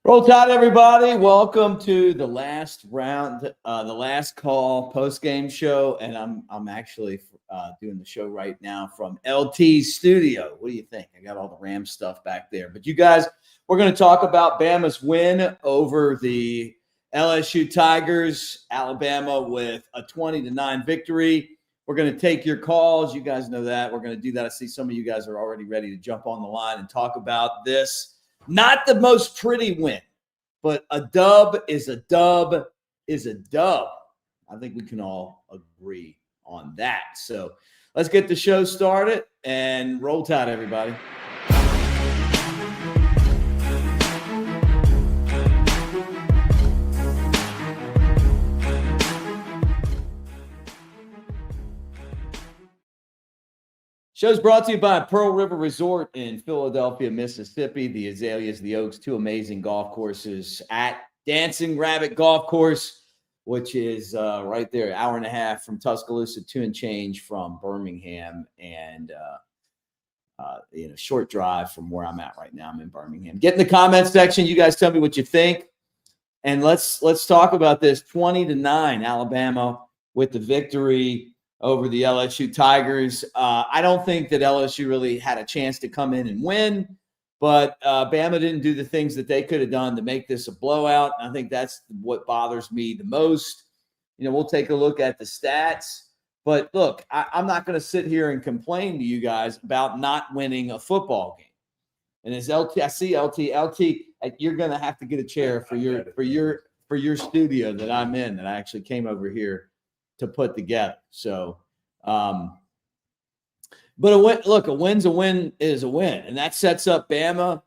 Roll Tide, everybody. Welcome to the last round, the last call post-game show. And I'm actually doing the show right now from LT's studio. What do you think? I got all the Rams stuff back there. But you guys, we're going to talk about Bama's win over the LSU Tigers, Alabama with a 20-9 victory. We're going to take your calls. You guys know that. We're going to do that. I see some of you guys are already ready to jump on the line and talk about this. Not the most pretty win, but a dub is a dub is a dub. I think we can all agree on that. So let's get the show started and roll tide, everybody. Show's brought to you by Pearl River Resort in Philadelphia, Mississippi. The Azaleas, the Oaks, two amazing golf courses at Dancing Rabbit Golf Course, which is right there, an hour and a half from Tuscaloosa, 2 and change from Birmingham, and short drive from where I'm at right now. I'm in Birmingham. Get in the comment section. You guys tell me what you think, and let's talk about this 20-9 Alabama with the victory over the LSU Tigers. I don't think that LSU really had a chance to come in and win, but Bama didn't do the things that they could have done to make this a blowout. I think that's what bothers me the most. We'll take a look at the stats, but look, I'm not going to sit here and complain to you guys about not winning a football game. And as LT, I see LT, you're going to have to get a chair for your studio that I'm in, that I actually came over here to put together. So, but a win's a win is a win. And that sets up Bama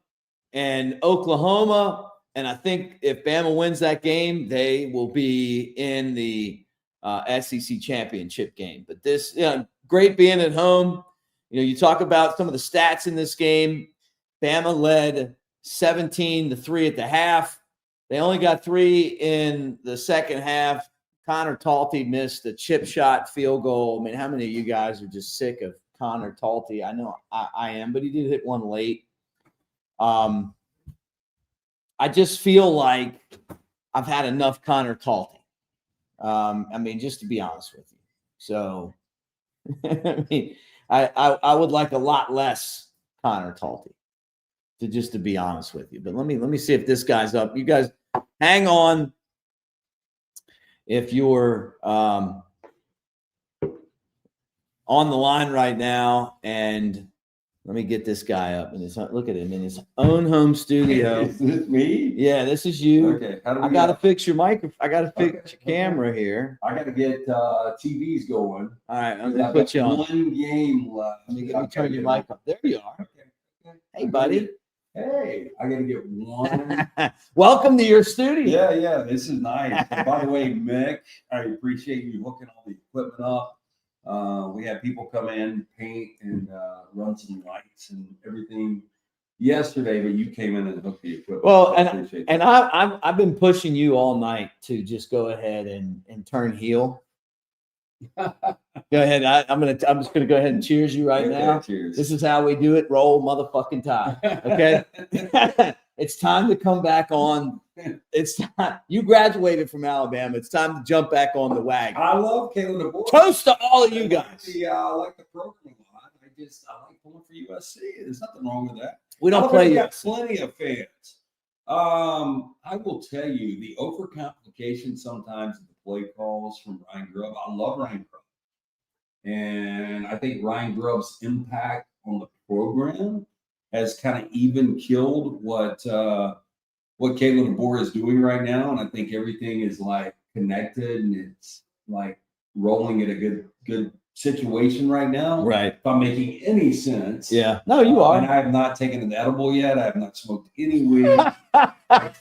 and Oklahoma. And I think if Bama wins that game, they will be in the SEC championship game. But this, great being at home. You talk about some of the stats in this game. Bama led 17-3 at the half. They only got 3 in the second half. Connor Talty missed a chip shot field goal. I mean, how many of you guys are just sick of Connor Talty? I know I am, but he did hit one late. I just feel like I've had enough Connor Talty. Just to be honest with you. So, I would like a lot less Connor Talty, to be honest with you. But let me see if this guy's up. You guys hang on. If you're on the line right now, and let me get this guy up. And look at him in his own home studio. Is this me? Yeah, this is you. Okay. I got to fix your microphone. I got to fix your camera here. I got to get TVs going. All right, I'm going to put you on. One game left. Let me turn your mic up. There you are. Okay. Hey, buddy. Hey, I got to get one. Welcome to your studio. Yeah, this is nice. By the way, Mick, I appreciate you hooking all the equipment up. We had people come in, paint, and run some lights and everything yesterday, but you came in and hooked the equipment. Well, and I've been pushing you all night to just go ahead and turn heel. Go ahead. I'm just gonna go ahead and cheers you right now. Cheers. This is how we do it. Roll motherfucking Tide. Okay. It's time to come back on. It's time. You graduated from Alabama. It's time to jump back on the wagon. I love Kalen DeBoer. Toast to all of you guys. I like the program a lot. I like pulling for USC. There's nothing wrong with that. We don't play got plenty of fans. I will tell you the overcomplication sometimes of the play calls from Ryan Grubb. I love Ryan Grubb, and I think Ryan Grubb's impact on the program has kind of even killed what Kalen DeBoer is doing right now. And I think everything is like connected and it's like rolling at a good situation right now. Right. If I'm making any sense. Yeah. No, you are. And I have not taken an edible yet. I have not smoked any weed. I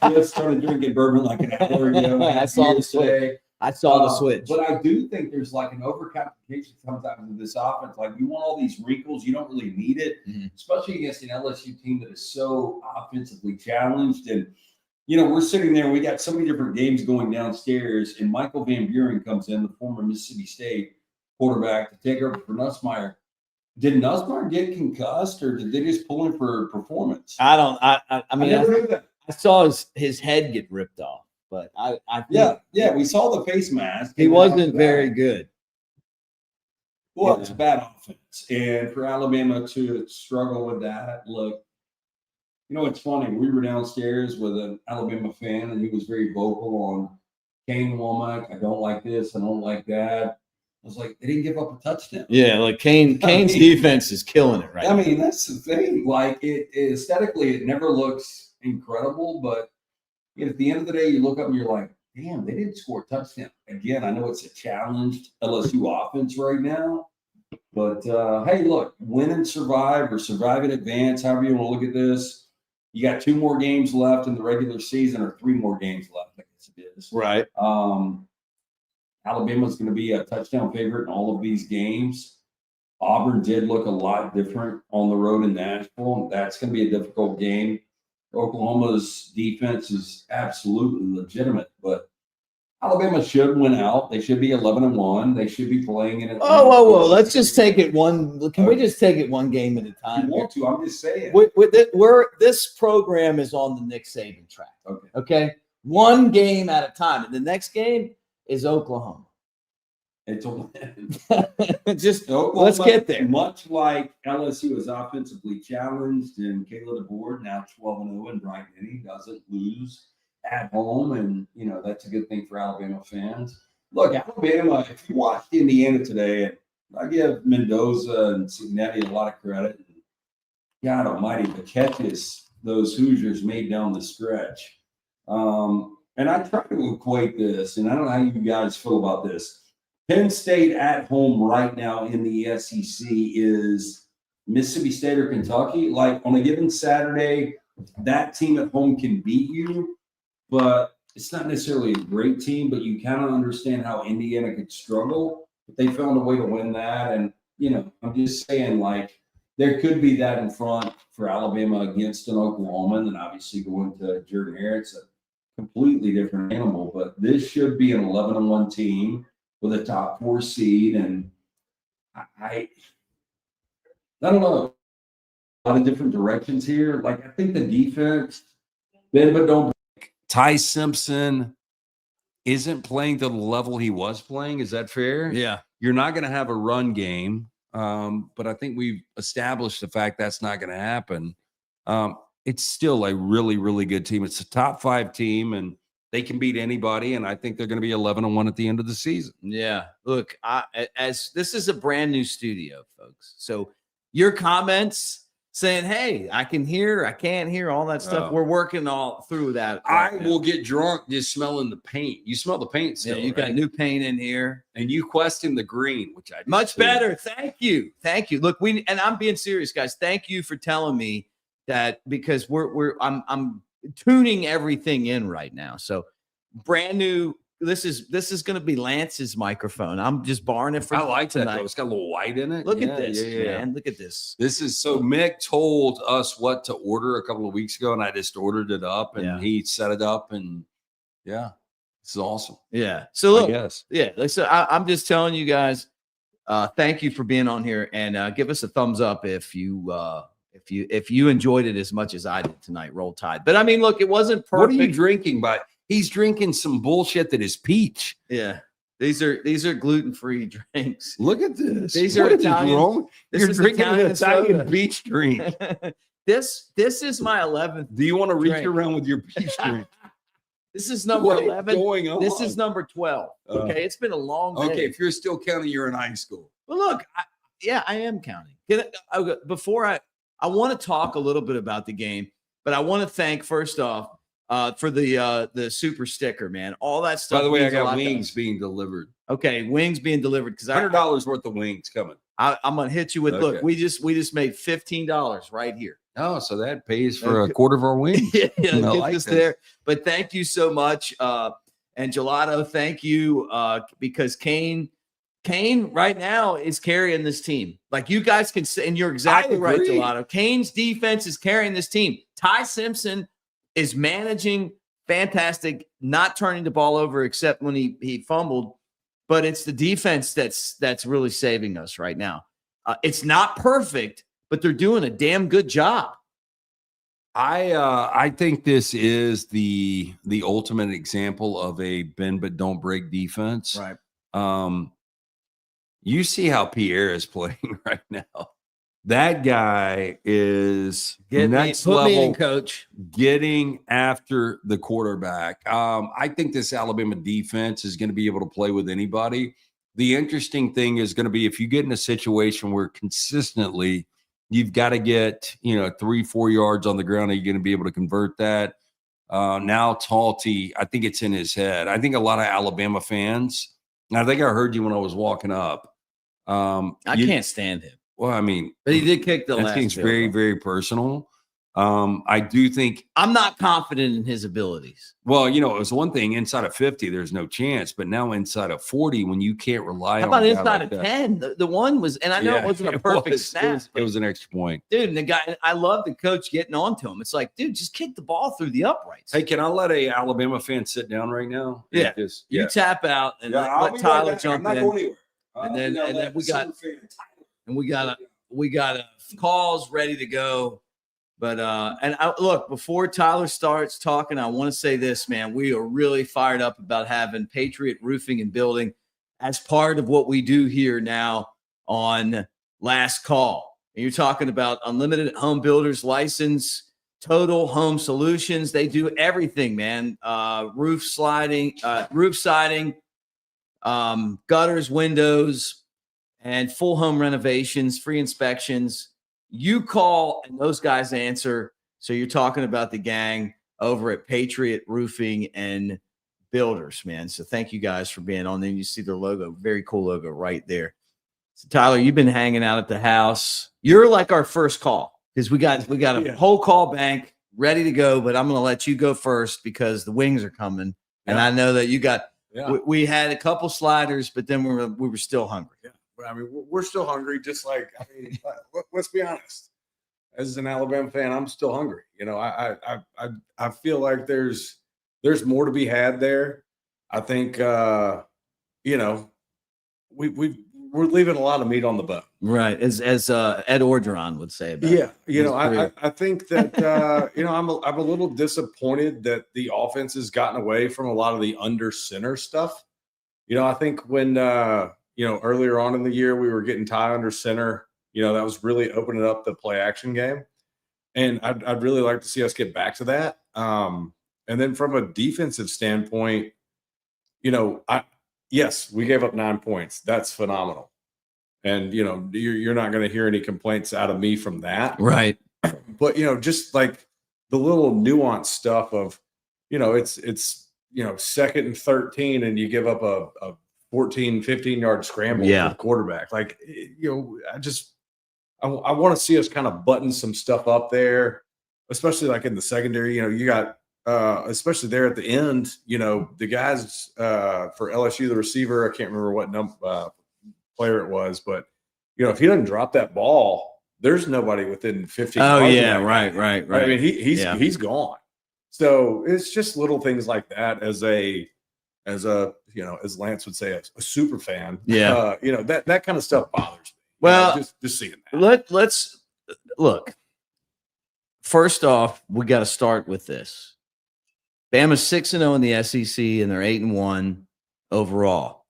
just started drinking bourbon like an hour ago. I saw the switch. The switch. But I do think there's like an overcomplication sometimes with this offense. Like we want all these wrinkles. You don't really need it, especially against an LSU team that is so offensively challenged. And, we're sitting there. We got so many different games going downstairs. And Michael Van Buren comes in, the former Mississippi State quarterback, to take over for Nussmeier. Did Nussmeier get concussed, or did they just pull him for performance? I never knew that. I saw his head get ripped off, but I think we saw the face mask. he wasn't very good. Well, it's a bad offense, and for Alabama to struggle with that, look. You know, it's funny. We were downstairs with an Alabama fan, and he was very vocal on Kane Womack. I don't like this. I don't like that. I was like, they didn't give up a touchdown. Yeah, like Kane's defense is killing it right now. I mean, that's the thing. Like, it aesthetically, it never looks incredible, but at the end of the day, you look up and you're like, damn, they didn't score a touchdown. Again, I know it's a challenged LSU offense right now, but hey, look, win and survive or survive and advance, however you want to look at this. You got 2 more games left in the regular season, or 3 more games left, I guess it is. Right. Alabama's going to be a touchdown favorite in all of these games. Auburn did look a lot different on the road in Nashville. That's going to be a difficult game. Oklahoma's defense is absolutely legitimate, but Alabama should win out. They should be 11-1. They should be playing in it. Whoa. Let's just take it one. Can we just take it one game at a time? You want to? I'm just saying. This program is on the Nick Saban track. Okay. One game at a time. And the next game is Oklahoma. It's a win. Just Oklahoma, let's get there. Much like LSU is offensively challenged, and Kalen DeBoer now 12-0, and Brian Denny doesn't lose at home, and that's a good thing for Alabama fans. Look, Alabama, if you watched Indiana today, and I give Mendoza and Cignetti a lot of credit. God almighty, the catches those Hoosiers made down the stretch. And I try to equate this, and I don't know how you guys feel about this. Penn State at home right now in the SEC is Mississippi State or Kentucky. Like on a given Saturday, that team at home can beat you, but it's not necessarily a great team, but you kind of understand how Indiana could struggle. But they found a way to win that. And, I'm just saying, like, there could be that in front for Alabama against an Oklahoma, and then obviously going to Jordan Hare. It's a completely different animal, but this should be an 11-1 team with a top 4 seed. And I don't know, a lot of different directions here. Like, I think the defense, bend but don't break. Ty Simpson isn't playing to the level he was playing. Is that fair? Yeah. You're not going to have a run game. But I think we've established the fact that's not going to happen. It's still a really, really good team. It's a top 5 team, and they can beat anybody. And I think they're going to be 11-1 at the end of the season. Yeah. Look, as this is a brand new studio, folks. So your comments saying, hey, I can hear, I can't hear, all that stuff. We're working all through that. I will get drunk just smelling the paint. You smell the paint still, yeah, you got new paint in here. And you question the green, which I much better. Thank you. Look, and I'm being serious, guys. Thank you for telling me that, because I'm tuning everything in right now. So brand new. This is going to be Lance's microphone. I'm just borrowing it for. I like tonight. that though. It's got a little white in it. Look at this, man. Look at this. This is so. Mick told us what to order a couple of weeks ago, and I just ordered it up, and he set it up, and this is awesome. Yeah. So look, So I'm just telling you guys, thank you for being on here, and give us a thumbs up if you enjoyed it as much as I did tonight. Roll Tide. But I mean, look, it wasn't perfect. What are you drinking? He's drinking some bullshit that is peach. Yeah. These are gluten-free drinks. Look at this. These are Italian. You're drinking an Italian peach drink. This is my 11th. Do you want to reach around with your peach drink? This is number 11. Going on? This is number 12. Okay, it's been a long day. Okay, if you're still counting, you're in high school. Well, look, I am counting. Before I want to talk a little bit about the game, but I want to thank first off for the super sticker, man. All that stuff. By the way, I got wings being delivered. Okay, wings being delivered, because $100 worth of wings coming. I'm gonna hit you with. Okay. Look, we just made $15 right here. Oh, so that pays for a quarter of our wings. There. But thank you so much, and Gelato. Thank you, because Kane right now is carrying this team. Like, you guys can say, and you're exactly right, Gelato. Kane's defense is carrying this team. Ty Simpson is managing fantastic, not turning the ball over except when he fumbled. But it's the defense that's really saving us right now. It's not perfect, but they're doing a damn good job. I think this is the ultimate example of a bend but don't break defense. Right. You see how Pierre is playing right now. That guy is next Put me in, level coach. getting after the quarterback. I think this Alabama defense is going to be able to play with anybody. The interesting thing is going to be if you get in a situation where consistently you've got to get 3-4 yards on the ground, are you going to be able to convert that? Now Talty, I think it's in his head. I think a lot of Alabama fans, and I think I heard you when I was walking up. I can't stand him. Well, I mean, but he did kick the last. That seems field very, goal. very personal. I do think I'm not confident in his abilities. Well, it was one thing inside of 50, there's no chance, but now inside of 40, when you can't rely How on about a guy inside like of that. 10? The one was, and I know it wasn't a perfect snap. It was an extra point. Dude, and the guy, I love the coach getting onto him. It's like, dude, just kick the ball through the uprights. Hey, can I let a Alabama fan sit down right now? Yeah. You tap out and let Tyler jump in. And then we got calls ready to go. But look, before Tyler starts talking, I want to say this, man. We are really fired up about having Patriot Roofing and Building as part of what we do here now on Last Call. And you're talking about unlimited home builders license, total home solutions. They do everything, man. Roof siding, gutters, windows, and full home renovations, free inspections. You call and those guys answer. So you're talking about the gang over at Patriot Roofing and Builders, man. So thank you guys for being on. Then you see their logo, very cool logo right there. So Tyler, you've been hanging out at the house. You're like our first call because we got a whole call bank ready to go. But I'm going to let you go first because the wings are coming, and I know that you got. Yeah. We had a couple sliders, but then we were still hungry. Yeah. I mean, we're still hungry, just like, let's be honest. As an Alabama fan, I'm still hungry. I feel like there's more to be had there. I think, we're leaving a lot of meat on the bone. Right. As Ed Orgeron would say about it. Yeah. I think that, I'm a little disappointed that the offense has gotten away from a lot of the under center stuff. I think when, earlier on in the year, we were getting Ty under center. That was really opening up the play action game. And I'd really like to see us get back to that. And then from a defensive standpoint, yes, we gave up 9 points. That's phenomenal. And, you're not going to hear any complaints out of me from that. Right. But, just like the little nuanced stuff of, it's 2nd and 13 and you give up a 14, 15-yard scramble for the quarterback. Like, I want to see us kind of button some stuff up there, especially like in the secondary. You got, especially there at the end, the guys for LSU, the receiver, I can't remember what player it was, but, if he doesn't drop that ball, there's nobody within 15 yards. Oh, yeah, right. I mean, he's gone. So it's just little things like that as Lance would say, a super fan. Yeah. That kind of stuff bothers me. Well, just seeing that. Let's look. First off, we got to start with this. Bama's 6-0 in the SEC, and they're 8-1 overall.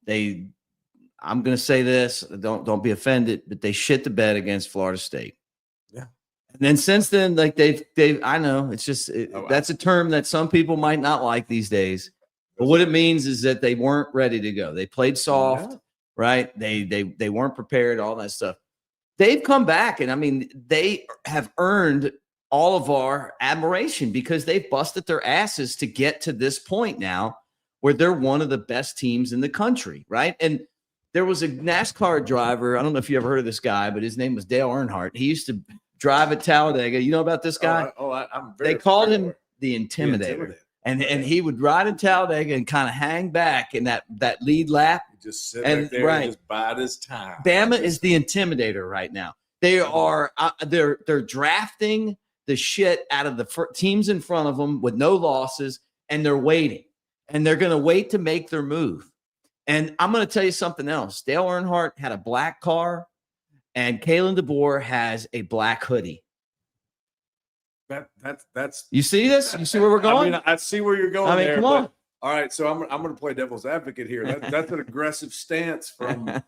I'm going to say this. Don't be offended, but they shit the bed against Florida State. Yeah. And then since then, like they've. I know it's just that's a term that some people might not like these days. But what it means is that they weren't ready to go. They played soft, right? They weren't prepared, all that stuff. They've come back, and I mean, they have earned all of our admiration because they've busted their asses to get to this point now where they're one of the best teams in the country, right? And there was a NASCAR driver. I don't know if you ever heard of this guy, but his name was Dale Earnhardt. He used to drive at Talladega. You know about this guy? They called him the Intimidator. And he would ride in Talladega and kind of hang back in that lead lap. Just sit back there and just bide his time. Bama is the Intimidator right now. They are they're drafting the shit out of the teams in front of them with no losses, and they're waiting. And they're going to wait to make their move. And I'm going to tell you something else. Dale Earnhardt had a black car, and Kalen DeBoer has a black hoodie. That's You see this? You see where we're going? I mean, I see where you're going. I mean, there, come on. but- all right, so I'm going to play devil's advocate here. That's an aggressive stance from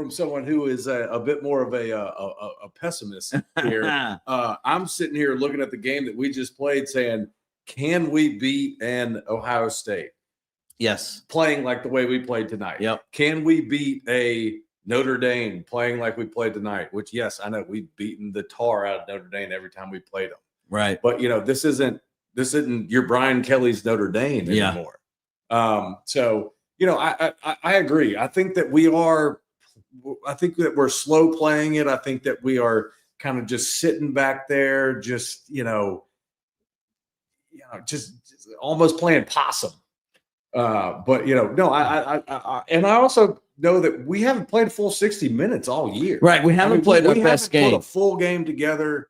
someone who is a bit more of a pessimist here. I'm sitting here looking at the game that we just played, saying, "Can we beat an Ohio State?" Yes. Playing like the way we played tonight. Yep. Can we beat a Notre Dame playing like we played tonight? Which, yes, I know we've beaten the tar out of Notre Dame every time we played them. Right. But this isn't your Brian Kelly's Notre Dame anymore. So I agree. I think that we're slow playing it. I think that we are kind of just sitting back there, just almost playing possum. But no, I also know that we haven't played a full 60 minutes all year. Right. We haven't played our best game. Put a full game together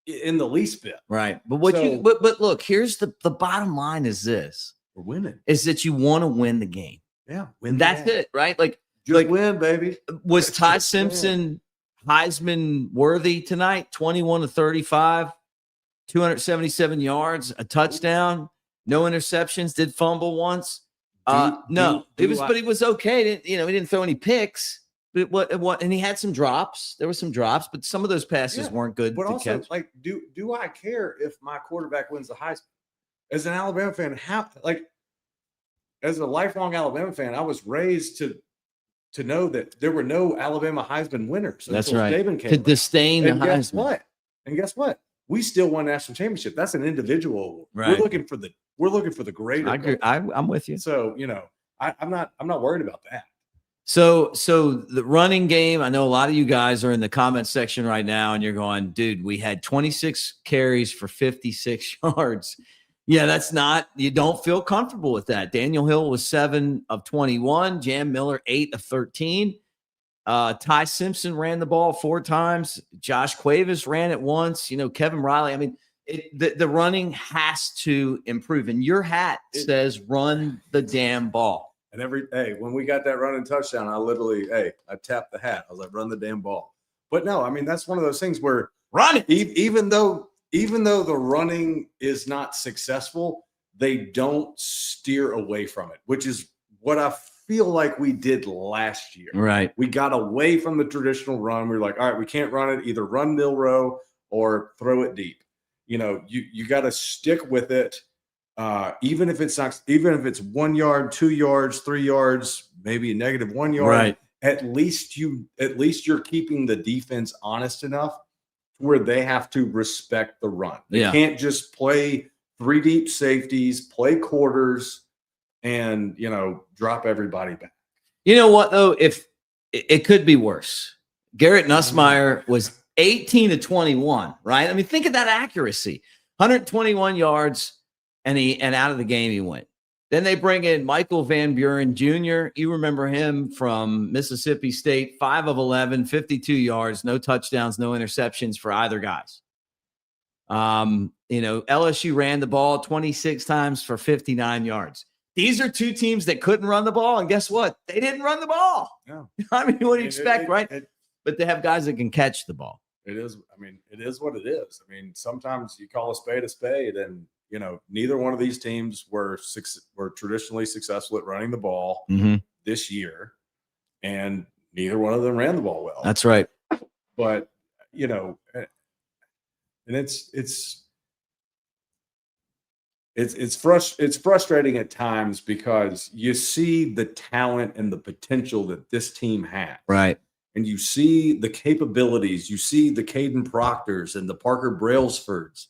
in the least bit. Right. But but look, here's the bottom line is this. We're winning. Is that you want to win the game. Yeah. And that's it, right? Just win, baby. Was Ty Simpson Heisman worthy tonight? 21-35, 277 yards, a touchdown, no interceptions, did fumble once. No, he was okay. He didn't throw any picks. But what? And he had some drops. There were some drops, but some of those passes weren't good. But to also, catch. do I care if my quarterback wins the Heisman? As an Alabama fan, as a lifelong Alabama fan, I was raised to know that there were no Alabama Heisman winners. That's right. Saban came to disdain the Heisman. Heisman. Guess what? We still won national championship. That's an individual award. Right. We're looking for the greater. I agree. I'm with you. So I'm not worried about that. So the running game, I know a lot of you guys are in the comment section right now and you're going, dude, we had 26 carries for 56 yards. Yeah, you don't feel comfortable with that. Daniel Hill was 7 of 21, Jam Miller 8 of 13. Ty Simpson ran the ball 4 times. Josh Cuevas ran it once. Kevin Riley. I mean, the running has to improve. And your hat says run the damn ball. And when we got that running touchdown, I tapped the hat. I was like, run the damn ball. But no, I mean, that's one of those things where run it. Even though the running is not successful, they don't steer away from it, which is what I feel like we did last year. Right. We got away from the traditional run. We were like, all right, we can't run it. Either run Milrow or throw it deep. You got to stick with it. Even if it's 1 yard, 2 yards, 3 yards, maybe a negative 1 yard, right. At least you're keeping the defense honest enough where they have to respect the run. They can't just play 3 deep safeties, play quarters, and drop everybody back. You know what though? If it could be worse. Garrett Nussmeier was 18 of 21, right? I mean, think of that accuracy. 121 yards. And out of the game he went. Then they bring in Michael Van Buren Jr. You remember him from Mississippi State, 5 of 11, 52 yards, no touchdowns, no interceptions for either guys. LSU ran the ball 26 times for 59 yards. These are 2 teams that couldn't run the ball, and guess what? They didn't run the ball. No. I mean, what do you expect, right? But they have guys that can catch the ball. It is what it is. I mean, sometimes you call a spade, and neither one of these teams were traditionally successful at running the ball this year, and neither one of them ran the ball well. That's right. But and it's frustrating at times because you see the talent and the potential that this team has, right? And you see the capabilities. You see the Caden Proctors and the Parker Brailsfords.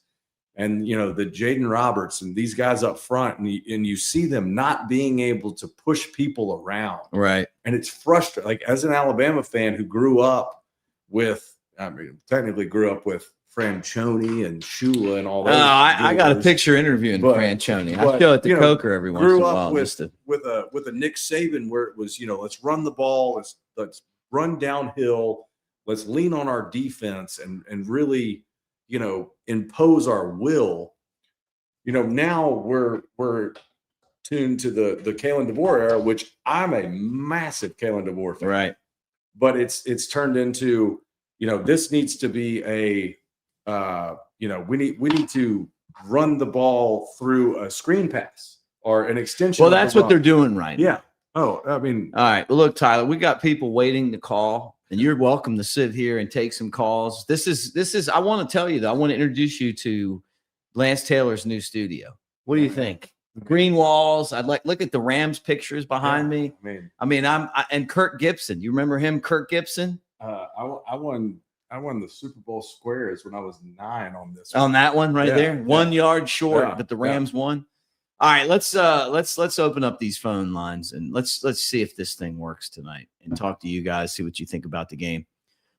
And, the Jaden Roberts and these guys up front, and you see them not being able to push people around. Right. And it's frustrating. Like, as an Alabama fan who technically grew up with Franchoni and Shula and all that. I got a picture interviewing Franchoni. I show it to Coker every once in a while. Grew up with a Nick Saban where it was, let's run the ball. Let's run downhill. Let's lean on our defense and really, impose our will. Now we're tuned to the Kalen DeBoer era, which I'm a massive Kalen DeBoer fan. Right. But it's turned into, this needs to be a we need to run the ball through a screen pass or an extension. Well, that's what they're doing right now. Yeah. Oh, I mean, all right. Well, look, Tyler, we got people waiting to call, and you're welcome to sit here and take some calls. This is. I want to tell you that I want to introduce you to Lance Taylor's new studio. What do you think? Green walls. Look at the Rams pictures behind me. And Kirk Gibson. You remember him, Kirk Gibson? I won the Super Bowl squares when I was 9 on this. On that one right there, 1 yard short, but the Rams won. All right, let's open up these phone lines and let's see if this thing works tonight and talk to you guys, see what you think about the game.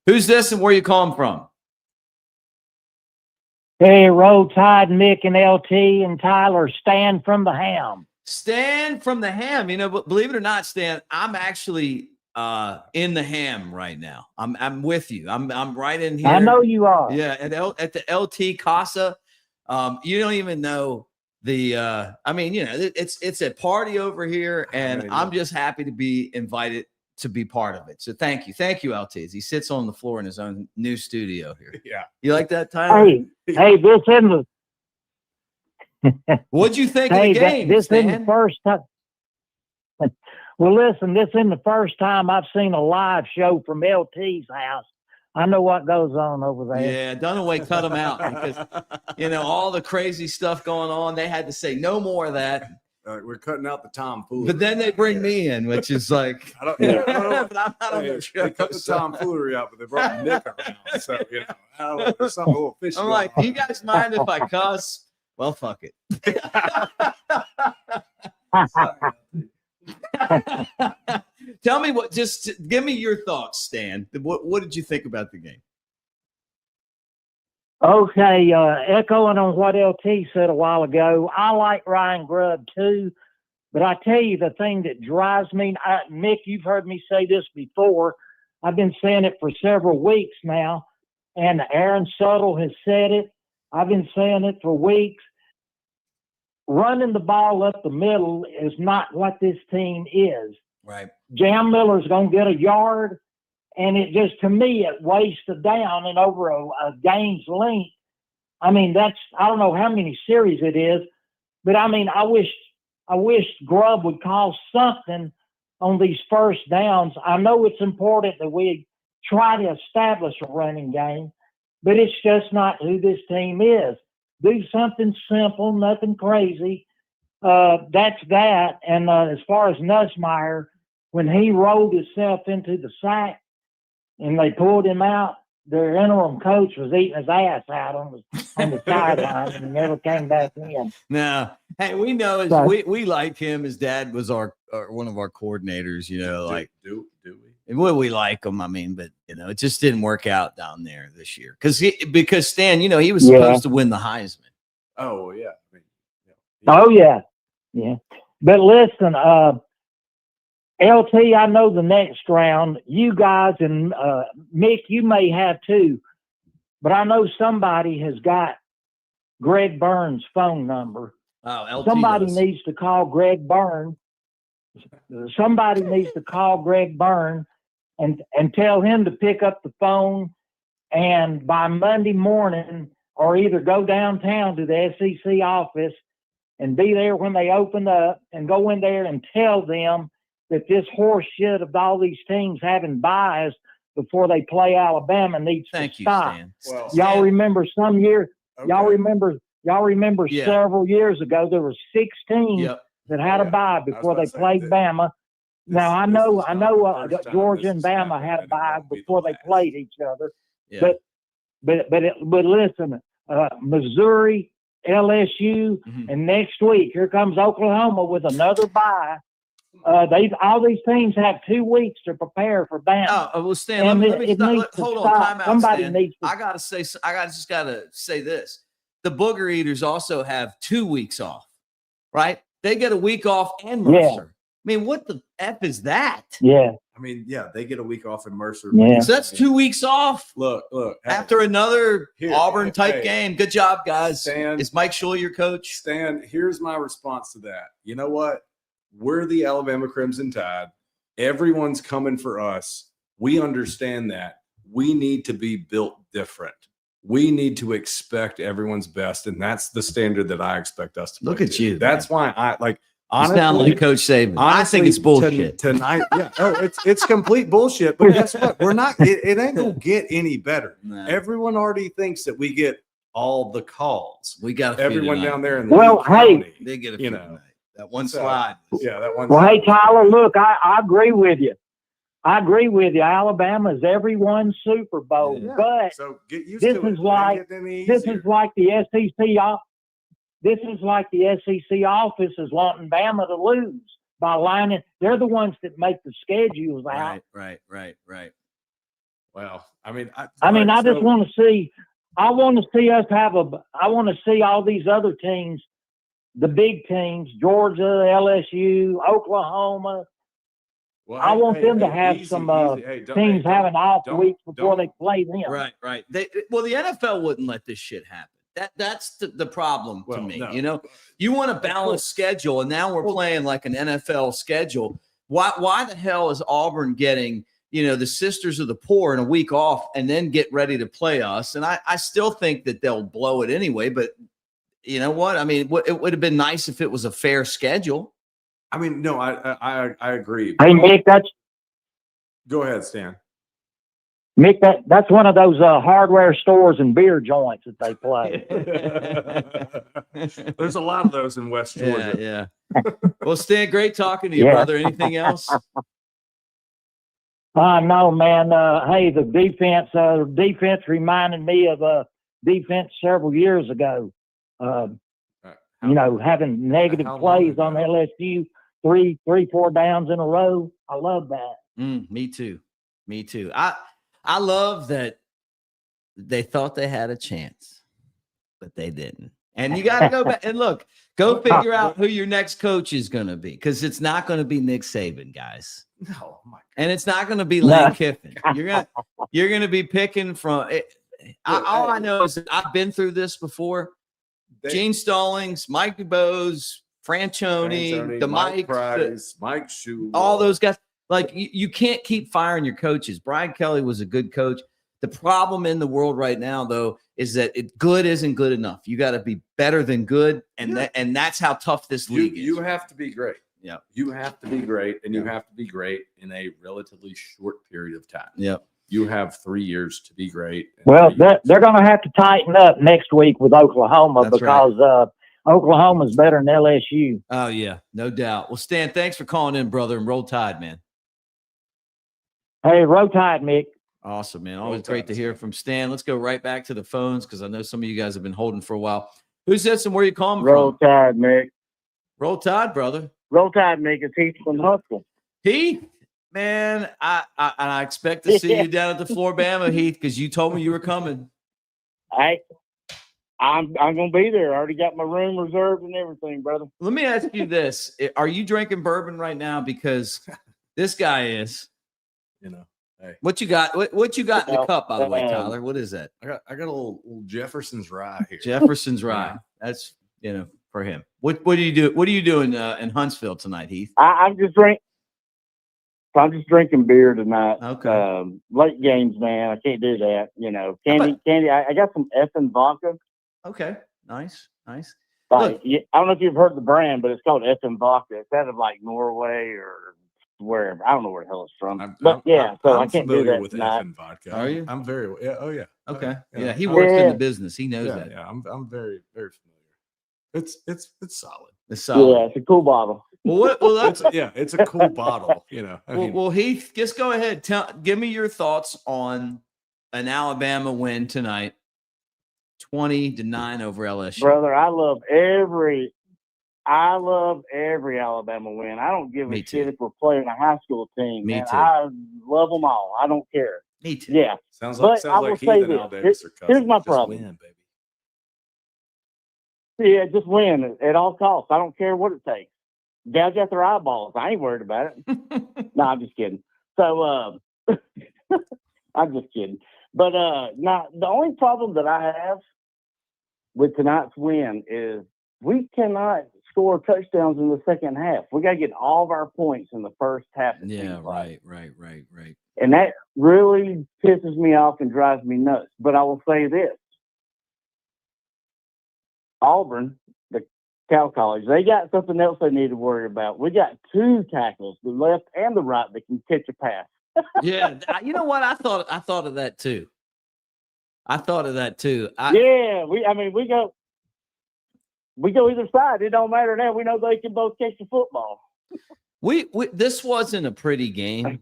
Who's this and where you calling from? Hey, Roll Tide, Mick and LT and Tyler, Stan from the Ham. Stan from the Ham. But believe it or not, Stan, I'm actually in the Ham right now. I'm with you. I'm right in here. I know you are. Yeah, at the LT Casa. You don't even know it's a party over here, and I'm just happy to be invited to be part of it. So thank you, LT. As he sits on the floor in his own new studio here. Yeah, you like that, Tyler? Hey, this in the. What'd you think of the game? This Stan? in the first time. Well, listen, this isn't the first time I've seen a live show from LT's house. I know what goes on over there. Yeah, Dunaway cut him out because, all the crazy stuff going on. They had to say no more of that. We're cutting out the tomfoolery. But then they bring me in, which is like, I don't know. but I'm not on the show. They cut the tomfoolery out, but they brought Nick around. So, I don't know. There's something a little fishy. I'm like, do you guys mind if I cuss? Well, fuck it. Tell me just give me your thoughts, Stan. What did you think about the game? Okay, echoing on what LT said a while ago, I like Ryan Grubb too, but I tell you the thing that drives me, Mick, you've heard me say this before. I've been saying it for several weeks now, and Aaron Suttle has said it. I've been saying it for weeks. Running the ball up the middle is not what this team is. Right. Jam Miller's going to get a yard, and it just, to me, it wastes a down and over a game's length. I don't know how many series it is, but I wish Grubb would call something on these first downs. I know it's important that we try to establish a running game, but it's just not who this team is. Do something simple, nothing crazy. That's that. And as far as Nussmeier, when he rolled himself into the sack and they pulled him out, their interim coach was eating his ass out on the sideline and he never came back in. No. Hey, we know we like him. His dad was our one of our coordinators, do we? And we like him, but it just didn't work out down there this year because Stan, he was supposed to win the Heisman. Oh yeah. Oh yeah. But listen, LT, I know the next round, you guys and Mick, you may have too, but I know somebody has got Greg Burns' phone number. Oh, LT somebody does. needs to call Greg Burns. Somebody needs to call Greg Burns and tell him to pick up the phone, and by Monday morning, or either go downtown to the SEC office and be there when they open up, and go in there and tell them that this horse shit of all these teams having buys before they play Alabama needs to stop. Stan. Well, Y'all remember some year? Okay. Y'all remember several years ago there were 6 teams that had a bye before they played Bama. Now I know Georgia and Bama had a bye before they played each other. Yeah. But listen, Missouri, LSU, and next week here comes Oklahoma with another bye. All these teams have 2 weeks to prepare for Bama. Oh, well, Stan, hold on, time out. Somebody Stan. needs to. I gotta say this. The Booger Eaters also have 2 weeks off, right? They get a week off and Mercer. What the F is that? Yeah. They get a week off in Mercer. Yeah. So that's 2 weeks off. Look. After another Auburn type game. Good job, guys. Stan, is Mike Shule your coach? Stan, here's my response to that. You know what? We're the Alabama Crimson Tide. Everyone's coming for us. We understand that. We need to be built different. we need to expect everyone's best, and that's the standard that I expect us to play Look at to. you, That's why I like. You Honestly, sound like Coach Saban. I think it's bullshit. Tonight, yeah. Oh, it's complete bullshit. But guess what? We're not. It ain't gonna get any better. No. Everyone already thinks that we get all the calls. We got Everyone down there in Well, Lee hey, County, They get a you few know. tonight. That one So, slide. Yeah, that one. Well, hey, Tyler, look, I agree with you. I agree with you. Alabama is everyone's Super Bowl, Yeah. but So get used this to it. is like- It ain't getting any this easier. is like the SEC. This is like the SEC office is wanting Bama to lose by lining. They're the ones that make the schedules out. Right. Well, I mean, I so- just want to see. I want to see us have a. I want to see all these other teams, the big teams, Georgia, LSU, Oklahoma. Well, I want them to have easy, some Hey, don't- teams hey, having off don't- weeks before they don't- play them. Right. Well, the NFL wouldn't let this shit happen. That's the problem to Well, me. no. You know, you want a balanced schedule, and now we're playing like an NFL schedule. Why the hell is Auburn getting, the Sisters of the Poor in a week off and then get ready to play us? And I still think that they'll blow it anyway. But you know what? I mean, it would have been nice if it was a fair schedule. I mean, no, I agree. Hey, Mick, Go ahead, Stan. that's one of those hardware stores and beer joints that they play. There's a lot of those in West Georgia. Yeah. Well, Stan, great talking to you, Yeah. brother. Anything else? No, man. Hey, the defense reminded me of defense several years ago. Having negative how long plays on ago? LSU, three, 4 downs in a row. I love that. Me too. I love that they thought they had a chance, but they didn't. And you got to go back and go figure out who your next coach is going to be, because it's not going to be Nick Saban, guys. No, my And it's not going to be Lane Kiffin. You're going to be picking from it. All I know is that I've been through this before. Gene Stallings, Mike DuBose, Franchione, the Mike Mike, Price, Mike Shue, all those guys. Like, you can't keep firing your coaches. Brian Kelly was a good coach. The problem in the world right now, though, is that good isn't good enough. You got to be better than good, and that's how tough this league is. You have to be great. Yeah, you have to be great, and you have to be great in a relatively short period of time. Yep. You have 3 years to be great. Well, they're going to have to tighten up next week with Oklahoma. That's because Oklahoma's better than LSU. Oh, yeah, no doubt. Well, Stan, thanks for calling in, brother, and roll tide, man. Hey, roll tide, Mick. Awesome, man. Always great to hear from Stan. Let's go right back to the phones, because I know some of you guys have been holding for a while. Who's this and where you calling Roll from? tide, Mick. Roll tide, brother. Roll tide, Mick. It's Heath from Hustle. Heath, man, I expect to see you down at the Floribama, Heath, because you told me you were coming. I'm gonna be there. I already got my room reserved and everything, brother. Let me ask you this: are you drinking bourbon right now? Because this guy is. Hey, What you got? What you got in the cup, by the way, Tyler? What is that? I got a little Jefferson's rye here. Jefferson's rye. That's for him. What do you do? What are you doing in Huntsville tonight, Heath? I'm just drinking beer tonight. Okay. Late games, man. I can't do that. Candy. I got some effing vodka. Okay. Nice. I don't know if you've heard the brand, but it's called effing vodka. It's out of like Norway or wherever. I don't know where the hell it's from. I'm I can't do familiar that with tonight. effing vodka. Are you? I'm very. Yeah. Oh yeah. Okay. Yeah. He works in the business. He knows that. Yeah. I'm very very familiar. It's solid. It's solid. Yeah, it's a cool bottle. Well, It's a cool bottle. Well, Heath, just go ahead. Give me your thoughts on an Alabama win tonight, 20-9 over LSU. Brother, I love every Alabama win. I don't give a shit if we're playing a high school team. Me man. too. I love them all. I don't care. Me too. Yeah. Sounds But I like will Heath say and this. Al Davis are cousins. Here's my Just problem. win, baby. Yeah, just win at all costs. I don't care what it takes. Gouge out their eyeballs. I ain't worried about it. No, I'm just kidding. So, I'm just kidding. But now the only problem that I have with tonight's win is we cannot score touchdowns in the second half. We got to get all of our points in the first half. Yeah, right. And that really pisses me off and drives me nuts. But I will say this. Auburn, the Cal College, they got something else they need to worry about. We got 2 tackles, the left and the right, that can catch a pass. Yeah, you know what? I thought of that too. Yeah, we go either side. It don't matter now. We know they can both catch the football. We this wasn't a pretty game,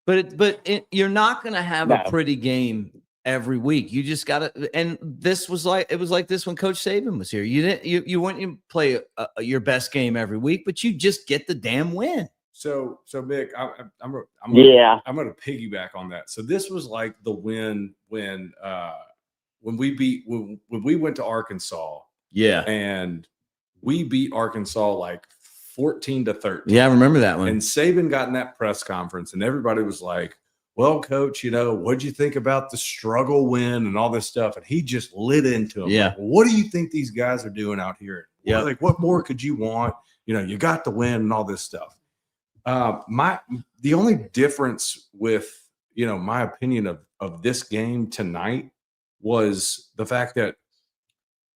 but you're not going to have a pretty game every week. You just got to. And it was like this when Coach Saban was here. You wouldn't play your best game every week, but you just get the damn win. So Mick, I'm going to piggyback on that. So this was like the win when we went to Arkansas. Yeah, and we beat Arkansas like 14-13. Yeah, I remember that one. And Saban got in that press conference, and everybody was like, "Well, Coach, what'd you think about the struggle win and all this stuff?" And he just lit into him. Yeah. Like, what do you think these guys are doing out here? Yeah. Like, what more could you want? You got the win and all this stuff. The only difference with my opinion of this game tonight was the fact that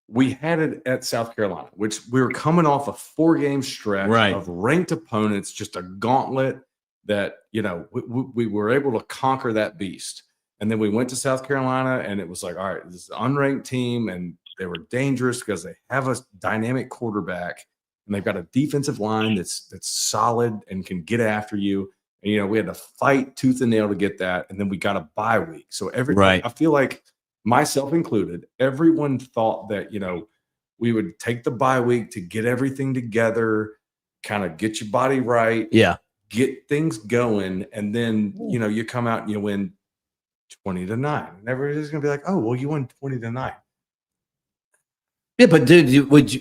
we had it at South Carolina, which we were coming off a 4-game stretch of ranked opponents, just a gauntlet that, we were able to conquer that beast. And then we went to South Carolina, and it was like, all right, this is an unranked team, and they were dangerous because they have a dynamic quarterback, and they've got a defensive line that's solid and can get after you. And, we had to fight tooth and nail to get that, and then we got a bye week. So I feel like, myself included, everyone thought that, we would take the bye week to get everything together, kind of get your body right, get things going, and then, you come out and you win 20-9. And everybody's going to be like, oh, well, you won 20-9. Yeah, but dude,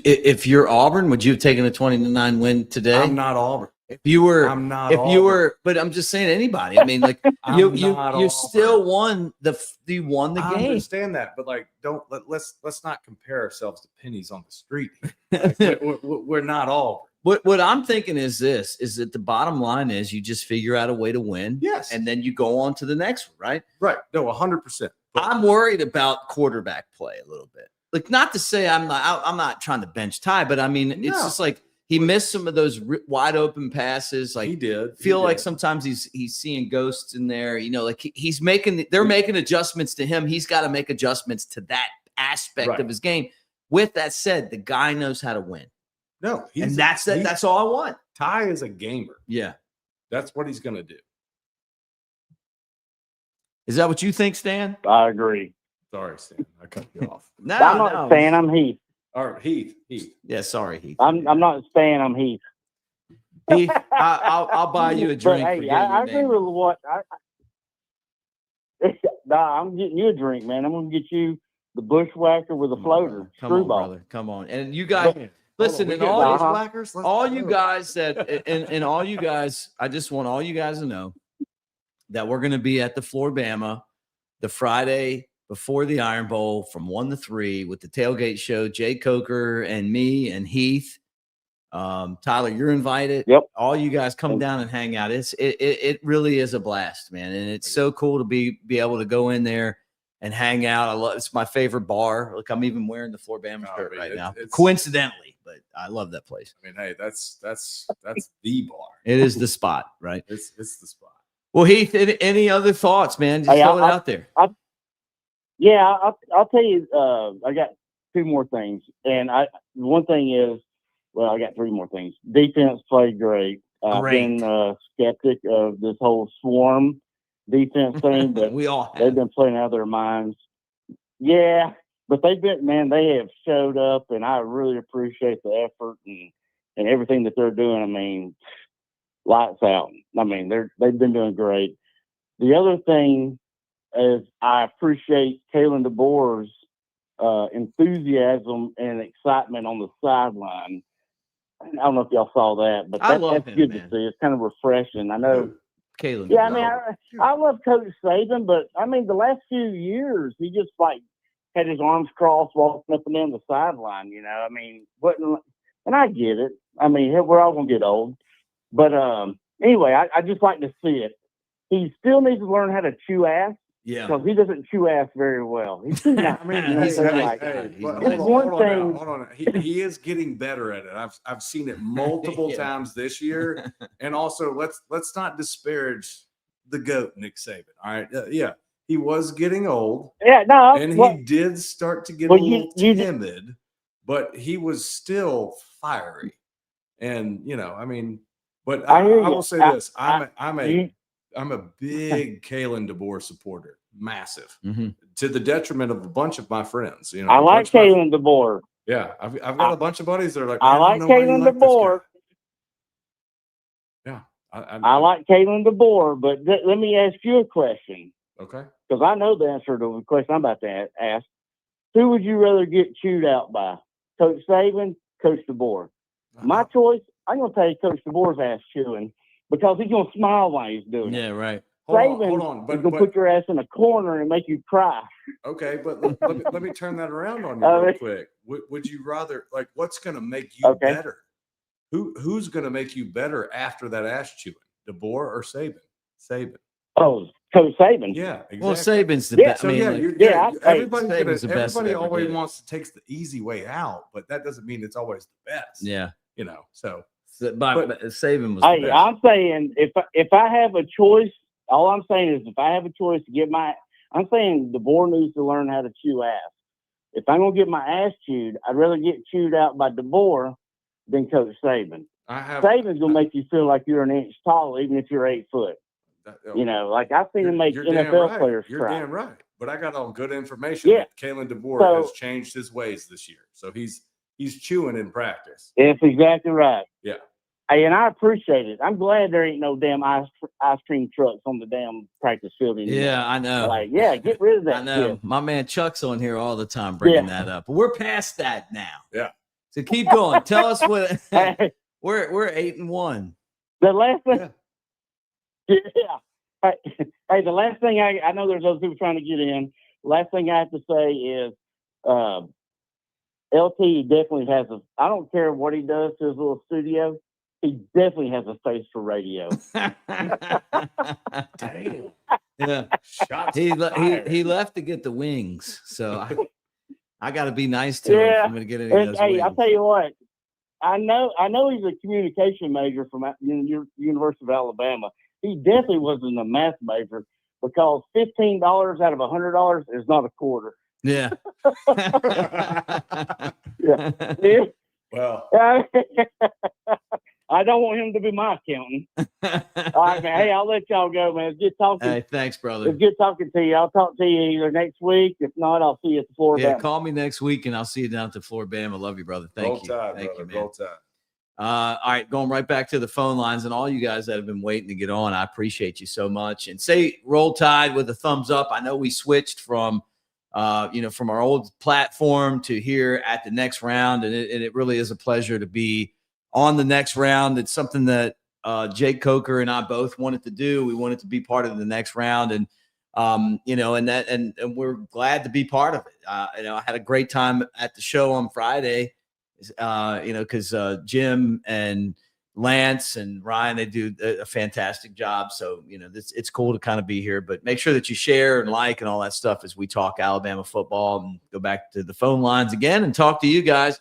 if you're Auburn, would you have taken a 20-9 win today? I'm not Auburn. If you were, but I'm just saying anybody. I mean, like you still won the game. I understand that, but like, let's not compare ourselves to pennies on the street. We're not Auburn. What I'm thinking is that the bottom line is you just figure out a way to win. Yes. And then you go on to the next one, right? Right. No, 100%. I'm worried about quarterback play a little bit. Like, not to say I'm not trying to bench Ty, but I mean, it's just like he missed some of those wide open passes. Like, he did. Like sometimes he's seeing ghosts in there. Like they're making adjustments to him. He's got to make adjustments to that aspect of his game. With that said, the guy knows how to win. No, that's all I want. Ty is a gamer. Yeah, that's what he's going to do. Is that what you think, Stan? I agree. Sorry, Stan. I cut you off. No, I'm not Stan. I'm Heath. All right, Heath. Yeah, sorry, Heath. I'm not Stan. I'm Heath. Heath, I'll buy you a drink. But, hey, I agree with what. I'm getting you a drink, man. I'm going to get you the bushwhacker with a floater. Come on, brother. Come on. And you guys, listen, and all you guys that, and all you guys, I just want all you guys to know that we're going to be at the Floribama the Friday before the Iron Bowl from 1 to 3 with the tailgate show. Jay Coker and me and Heath. Tyler, you're invited. Yep. All you guys come down and hang out. It really is a blast, man. And it's so cool to be able to go in there and hang out. It's my favorite bar. Look, I'm even wearing the Floribama shirt right now. Coincidentally, but I love that place. I mean, hey, that's the bar. It is the spot, right? It's the spot. Well, Heath, any other thoughts, man? Just throw it out there. I'll tell you. I got 2 more things, and one thing is, well, I got 3 more things. Defense played great. I've been skeptic of this whole swarm defense thing, but they've been playing out of their minds. Yeah, but they have showed up, and I really appreciate the effort and everything that they're doing. I mean, lights out. I mean, they've been doing great. The other thing is I appreciate Kalen DeBoer's enthusiasm and excitement on the sideline. I don't know if y'all saw that, but that's good to see. It's kind of refreshing. I know. Kalen. Yeah, I mean, I love Coach Saban, but I mean, the last few years, he just had his arms crossed, walking up and down the sideline. I mean, and I get it. I mean, we're all gonna get old, but anyway, I just like to see it. He still needs to learn how to chew ass. Yeah. because he doesn't chew ass very well. He's too nice. I mean, You know what I'm saying? Like, but it's one thing. hold on. He is getting better at it. I've seen it multiple Yeah. times this year. And also, let's not disparage the GOAT, Nick Saban. All right, yeah, he was getting old, Yeah, no. and Well, he did start to get well, a little you- timid, but he was still fiery. And I mean, but I hear I you. will say this: I'm you- a big Kalen DeBoer supporter, massive, Mhm. to the detriment of a bunch of my friends. I like Kalen DeBoer. Yeah, I've got a bunch of buddies that are like, I "Man, like don't know why you Kalen like this DeBoer. guy." Yeah, I like Kalen DeBoer, but let me ask you a question, Okay. because I know the answer to the question I'm about to ask. Who would you rather get chewed out by, Coach Saban, Coach DeBoer? My choice, I'm going to tell you Coach DeBoer's ass chewing, because he's going to smile while he's doing it. Yeah, right. Hold Saban on. is But going to put your ass in a corner and make you cry. okay, but let me turn that around on you real quick. Would you rather, like, what's going to make you better? Who's going to make you better after that ass chewing? DeBoer or Saban? Saban. Oh, Coach Saban. Yeah, exactly. Well, Saban's the Yeah. best. So I mean, everybody's Saban's the best everybody that ever always did. wants to take the easy way out, but that doesn't mean it's always the best. yeah. So But Saban was the Hey, best. I'm saying if I have a choice, all I'm saying is if I have a choice to get I'm saying DeBoer needs to learn how to chew ass. If I'm gonna get my ass chewed, I'd rather get chewed out by DeBoer than Coach Saban. Saban's gonna make you feel like you're an inch tall, even if you're 8 foot. Like I've seen him make NFL players You're cry. damn right. But I got on good information that Kalen DeBoer has changed his ways this year. So he's chewing in practice. That's exactly right. Yeah. Hey, and I appreciate it. I'm glad there ain't no damn ice cream trucks on the damn practice field anymore. Yeah, I know. Like, get rid of that I know. shit. My man Chuck's on here all the time bringing that up. But we're past that now. Yeah. So keep going. Tell us what Hey, we're 8-1. the last thing. Yeah. Hey, the last thing I know there's other people trying to get in. Last thing I have to say is LT definitely has I don't care what he does to his little studio. He definitely has a face for radio. Damn. Yeah. Shots He fired. left to get the wings. So I got to be nice to him Yeah. if I'm going to get any of And, those hey, wings. I'll tell you what. I know he's a communication major from University of Alabama. He definitely wasn't a math major, because $15 out of $100 is not a quarter. Yeah. Yeah. Well, I don't want him to be my accountant. All right, man. Hey, I'll let y'all go, man. It's good talking. Hey, thanks, brother. It's good talking to you. I'll talk to you either next week. If not, I'll see you at the floor. Yeah, call me next week and I'll see you down at the floor. Bam. I love you, brother. Thank roll you. tide, Thank brother. you, man. Roll tide. All right, going right back to the phone lines, and all you guys that have been waiting to get on, I appreciate you so much. And say roll tide with a thumbs up. I know we switched from from our old platform to here at the next round, and it really is a pleasure to be on the next round. It's something that Jake Coker and I both wanted to do. We wanted to be part of the next round, and and we're glad to be part of it. I had a great time at the show on Friday. Because Jim and Lance and Ryan, they do a fantastic job. So, it's cool to kind of be here, but make sure that you share and like and all that stuff as we talk Alabama football, and go back to the phone lines again and talk to you guys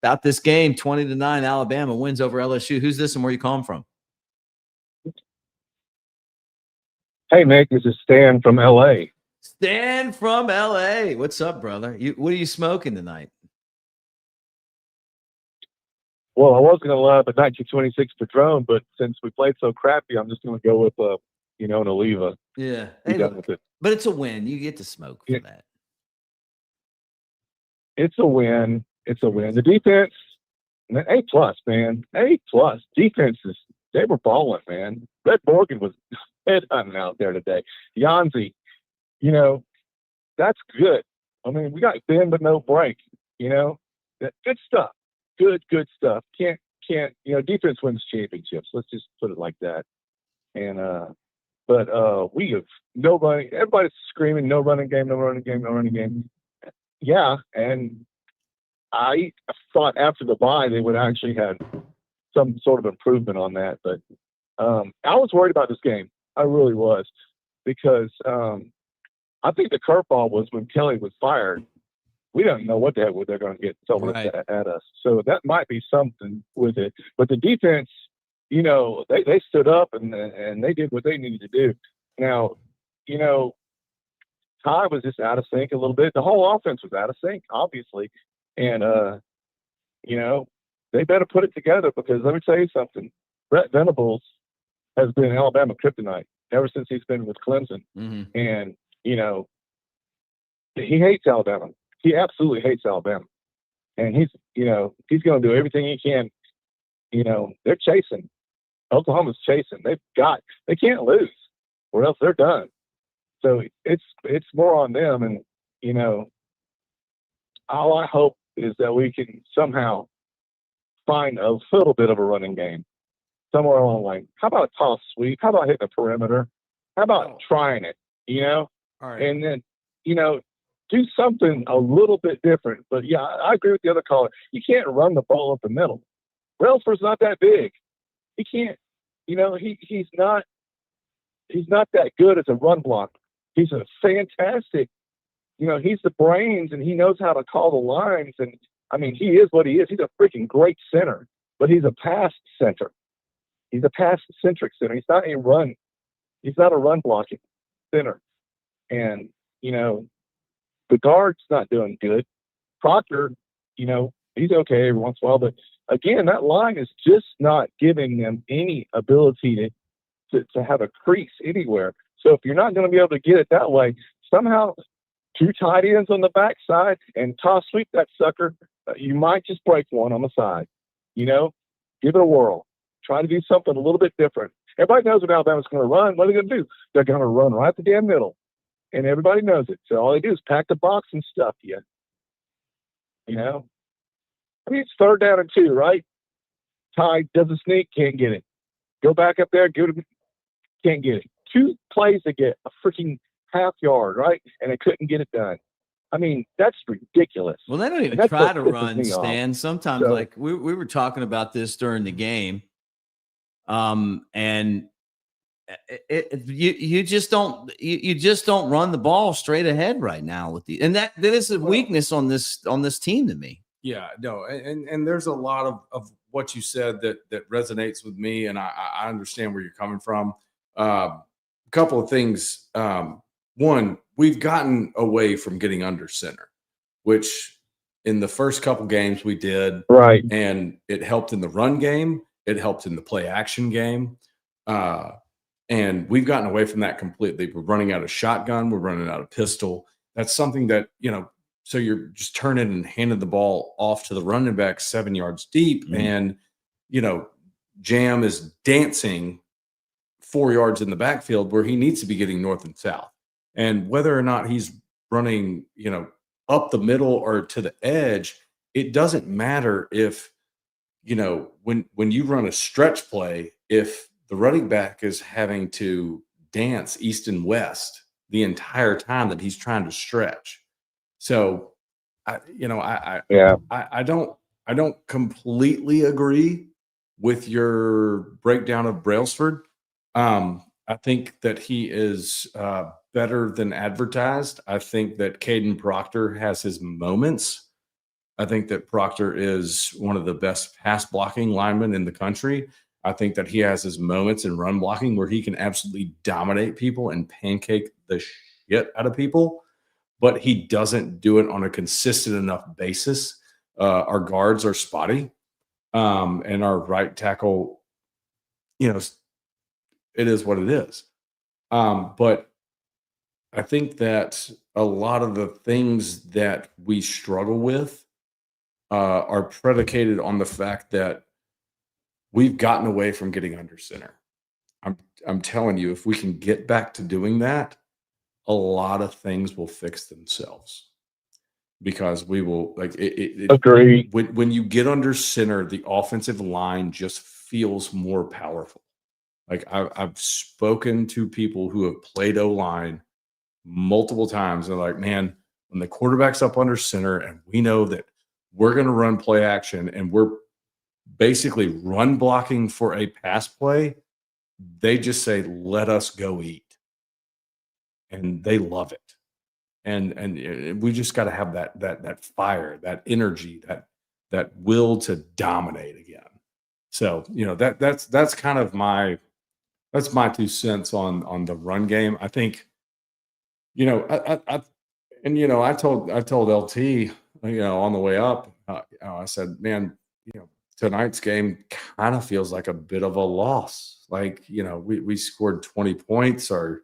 about this game. 20-9, Alabama wins over LSU. Who's this and where you calling from? Hey, Mick, this is Stan from LA. Stan from LA. What's up, brother? What are you smoking tonight? Well, I was going to love a 1926 Patron, but since we played so crappy, I'm just going to go with, an Oliva. Yeah. Be Hey, done look, with it. but it's a win. You get to smoke for that. It's a win. It's a win. The defense, A+, man. A+. Defenses, they were balling, man. Red Morgan was headhunting out there today. Yanzi, that's good. I mean, we got bend but no break, good stuff. Good stuff. Can't, defense wins championships. Let's just put it like that. And, but we have no running. Everybody's screaming, no running game, no running game, no running game. Yeah. And I thought after the bye, they would actually have some sort of improvement on that. But I was worried about this game. I really was, because I think the curveball was when Kelly was fired. We don't know what the heck they're going to get thrown Right. at us. So that might be something with it. But the defense, you know, they stood up and they did what they needed to do. Now, you know, Ty was just out of sync a little bit. The whole offense was out of sync, obviously. And, you know, they better put it together, because let me tell you something. Brett Venables has been Alabama kryptonite ever since he's been with Clemson. Mm-hmm. And, you know, he hates Alabama. He absolutely hates Alabama. And he's going to do everything he can. You know, they're chasing. Oklahoma's chasing. They can't lose, or else they're done. So it's more on them. And, you know, all I hope is that we can somehow find a little bit of a running game somewhere along the line. How about a toss sweep? How about hitting the perimeter? How about trying it, you know? All right. And then, you know, do something a little bit different. But yeah, I agree with the other caller. You can't run the ball up the middle. Brailsford's not that big. He can't, you know, he's not that good as a run blocker. He's a fantastic, you know, he's the brains and he knows how to call the lines. And I mean, he is what he is. He's a freaking great center, but he's a pass center. He's a pass centric center. He's not a run blocking center. And, you know, the guard's not doing good. Proctor, you know, he's okay every once in a while, but again, that line is just not giving them any ability to have a crease anywhere. So if you're not going to be able to get it that way, somehow 2 tight ends on the backside and toss sweep that sucker, you might just break one on the side. You know, give it a whirl. Try to do something a little bit different. Everybody knows what Alabama's going to run. What are they going to do? They're going to run right the damn middle. And everybody knows it. So all they do is pack the box and stuff you. You know? I mean, it's 3rd down and 2, right? Ty does a sneak, can't get it. Go back up there, give it, can't get it. 2 plays to get a freaking half yard, right? And they couldn't get it done. I mean, that's ridiculous. Well, they don't even try to run, Stan. Sometimes, like we were talking about this during the game, and you just don't run the ball straight ahead right now with and that is a weakness on this team to me. Yeah, no, and there's a lot of what you said that resonates with me, and I understand where you're coming from. A couple of things. One, we've gotten away from getting under center, which in the first couple games we did. Right. And it helped in the run game. It helped in the play action game. And we've gotten away from that completely. We're running out of shotgun. We're running out of pistol. That's something that, you know, so you're just turning and handing the ball off to the running back 7 yards deep. Mm-hmm. And, you know, Jam is dancing 4 yards in the backfield where he needs to be getting north and south. And whether or not he's running, you know, up the middle or to the edge, it doesn't matter if, you know, when you run a stretch play, if the running back is having to dance east and west the entire time that he's trying to stretch. So, I don't completely agree with your breakdown of Brailsford. I think that he is better than advertised. I think that Caden Proctor has his moments. I think that Proctor is one of the best pass blocking linemen in the country. I think that he has his moments in run blocking where he can absolutely dominate people and pancake the shit out of people, but he doesn't do it on a consistent enough basis. Our guards are spotty, and our right tackle, you know, it is what it is. But I think that a lot of the things that we struggle with are predicated on the fact that we've gotten away from getting under center. I'm telling you, if we can get back to doing that, a lot of things will fix themselves, because we will agree. When you get under center, the offensive line just feels more powerful. Like I've spoken to people who have played O-line multiple times. They're like, man, when the quarterback's up under center and we know that we're going to run play action and we're basically run blocking for a pass play, they just say, let us go eat. And they love it. and we just got to have that fire, that energy, that will to dominate again. So, that's kind of my 2 cents on the run game. I think, I told LT, on the way up, I said, man, tonight's game kind of feels like a bit of a loss. Like, we scored 20 points. Our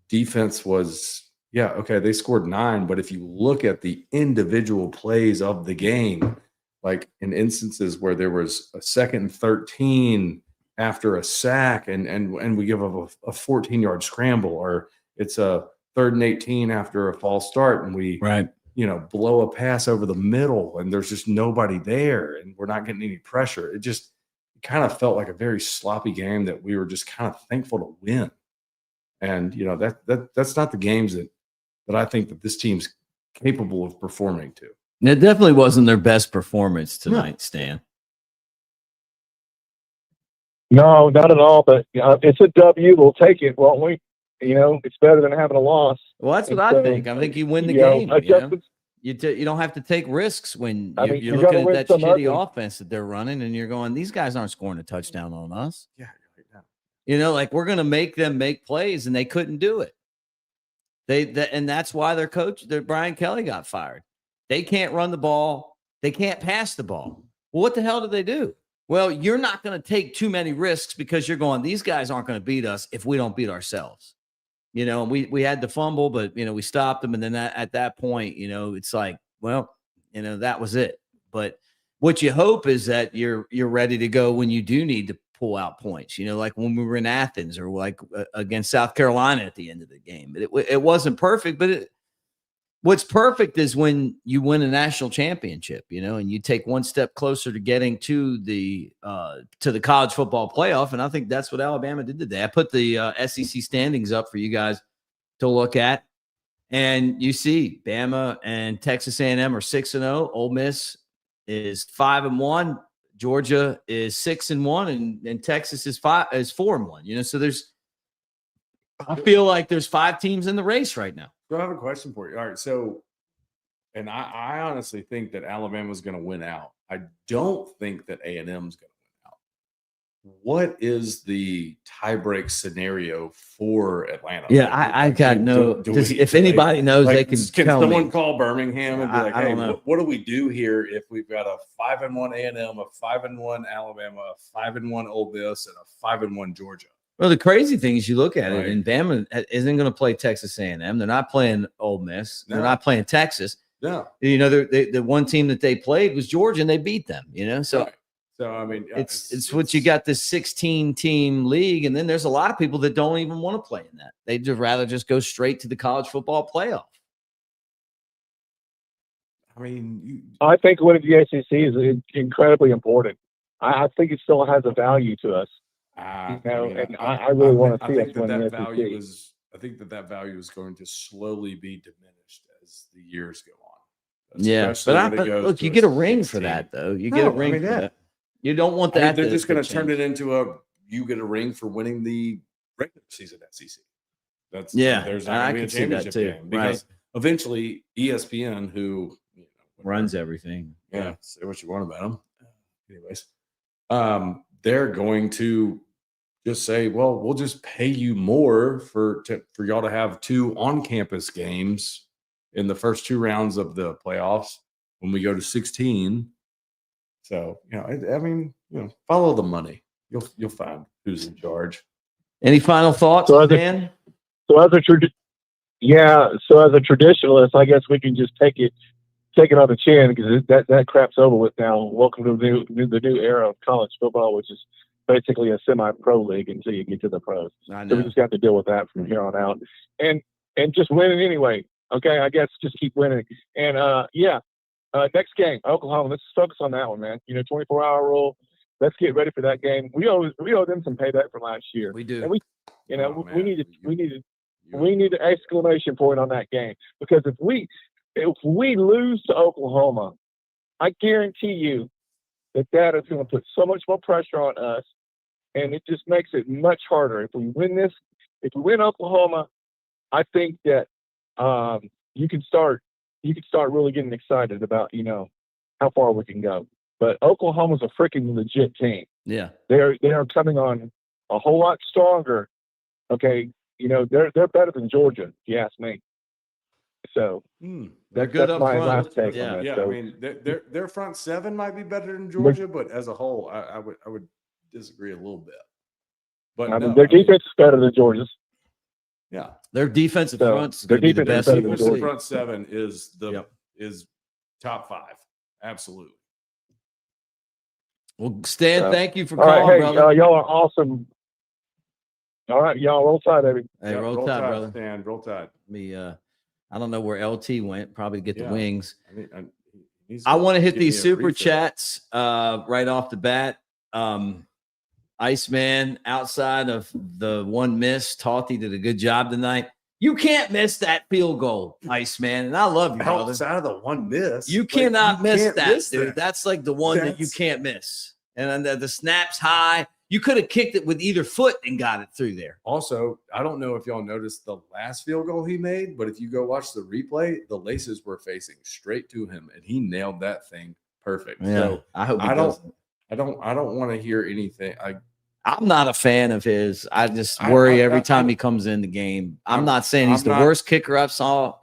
defense was, okay, they scored 9. But if you look at the individual plays of the game, like in instances where there was a 2nd and 13 after a sack and we give up a 14-yard scramble, or it's a 3rd and 18 after a false start and we blow a pass over the middle and there's just nobody there and we're not getting any pressure. It kind of felt like a very sloppy game that we were just kind of thankful to win. And that's not the games that I think that this team's capable of performing to. It definitely wasn't their best performance tonight, Stan. No, not at all. But it's a W. We'll take it, won't we? It's better than having a loss. Well, that's what I think. I think you win the game. You don't have to take risks when you're looking at that shitty offense that they're running, and you're going, these guys aren't scoring a touchdown on us. Yeah. Like we're going to make them make plays, and they couldn't do it. And that's why their coach, Brian Kelly, got fired. They can't run the ball. They can't pass the ball. Well, what the hell do they do? Well, you're not going to take too many risks because you're going, these guys aren't going to beat us if we don't beat ourselves. We had the fumble, but, we stopped them. And then at that point, it's like, well, that was it. But what you hope is that you're ready to go when you do need to pull out points, like when we were in Athens or like against South Carolina at the end of the game. It wasn't perfect, but what's perfect is when you win a national championship, and you take one step closer to getting to the college football playoff. And I think that's what Alabama did today. I put the SEC standings up for you guys to look at, and you see Bama and Texas A&M are 6-0. Ole Miss is 5-1. Georgia is 6-1, and Texas is 4-1. So I feel like there's 5 teams in the race right now. So I have a question for you. All right. So, and I honestly think that Alabama's going to win out. I don't think that A&M's going to win out. What is the tiebreak scenario for Atlanta? Yeah, I got if anybody knows, they can tell someone me. Call Birmingham and be like, I hey, don't know. what do we do here if we've got a 5-1 A&M, a 5-1 Alabama, a 5-1 Ole Miss, and a 5-1 Georgia? Well, the crazy thing is you look at it, and Bama isn't going to play Texas A&M. They're not playing Ole Miss. They're not playing Texas. No. The one team that they played was Georgia, and they beat them. So, so I mean, it's what you got, this 16-team league, and then there's a lot of people that don't even want to play in that. They'd rather just go straight to the college football playoff. I mean, I think winning the ACC is incredibly important. I think it still has a value to us. I really want to see us win the SEC. I think that value is going to slowly be diminished as the years go on. Yeah, but look, you get a ring for that, though. You get a ring for that. You don't want that. They're just going to turn it into you get a ring for winning the regular season SEC. There's not going to be a championship game because eventually ESPN, who runs everything, say what you want about them. Anyways, they're going to just say, well, we'll just pay you more for y'all to have 2 on-campus games in the first 2 rounds of the playoffs when we go to 16. So, follow the money. You'll find who's in charge. Any final thoughts, Dan? So as a traditionalist, I guess we can just take it on the chin because that crap's over with now. Welcome to the new era of college football, which is basically a semi-pro league until you get to the pros. So we just got to deal with that from here on out, and just winning anyway. Okay, I guess just keep winning. And next game, Oklahoma. Let's focus on that one, man. 24-hour rule. Let's get ready for that game. We owe them some payback from last year. We do. And we need an exclamation point on that game because if we lose to Oklahoma, I guarantee you that is going to put so much more pressure on us, and it just makes it much harder. If we win Oklahoma, I think that you can start really getting excited about, how far we can go. But Oklahoma's a freaking legit team. Yeah. They are coming on a whole lot stronger. Okay. They're better than Georgia, if you ask me. So They're good up my front. last take Yeah. on that. Yeah, So, I mean, their front seven might be better than Georgia, but as a whole, I would disagree a little bit. But their defense is better than Georgia's. yeah, Their defensive So, front's their going to be the defense best is in better the than the league. front seven is Yep. is top 5, absolutely. Well, Stan, thank you for all right, calling, hey, brother. y'all are awesome. All right, y'all roll tide, baby. Hey, Yep, roll tide, brother. Stan, roll tide. I don't know where LT went. Probably to get the wings. I want to hit give me these a super refill. chats right off the bat. Iceman, outside of the one miss, Tauty did a good job tonight. You can't miss that field goal, Iceman. And I love you, brother. Outside of the one miss, You cannot miss can't that, miss dude. that. That's like the one that you That's- can't miss. And then the snap's high. You could have kicked it with either foot and got it through there. Also, I don't know if y'all noticed the last field goal he made, but if you go watch the replay, the laces were facing straight to him, and he nailed that thing perfect. Yeah, So I hope he I doesn't. don't want to hear anything. I'm not a fan of his. I just worry every time he comes in the game. I'm not saying he's the worst kicker I've saw,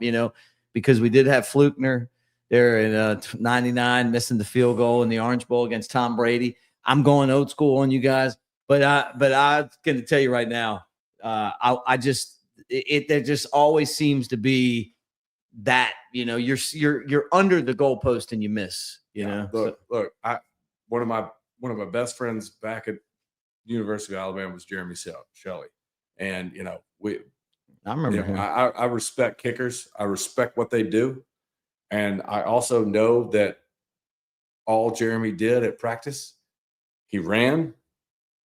because we did have Flukner there in 99 missing the field goal in the Orange Bowl against Tom Brady. I'm going old school on you guys, but I'm going to tell you right now, there just always seems to be that, you're under the goalpost and you miss, Look, one of my best friends back at University of Alabama was Jeremy Shelley, and I remember him. I respect kickers. I respect what they do, and I also know that all Jeremy did at practice, he ran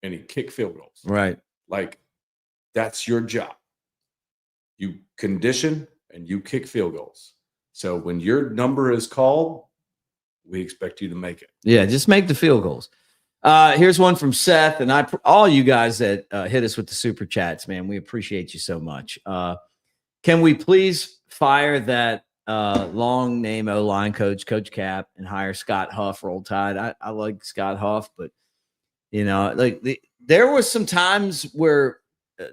and he kicked field goals. Right. Like, that's your job. You condition and you kick field goals. So when your number is called, we expect you to make it. Yeah, just make the field goals. Here's one from Seth, and all you guys that hit us with the super chats, man, we appreciate you so much. Can we please fire that long name O-line coach Cap, and hire Scott Huff? Roll Tide. I like Scott Huff, but there was some times where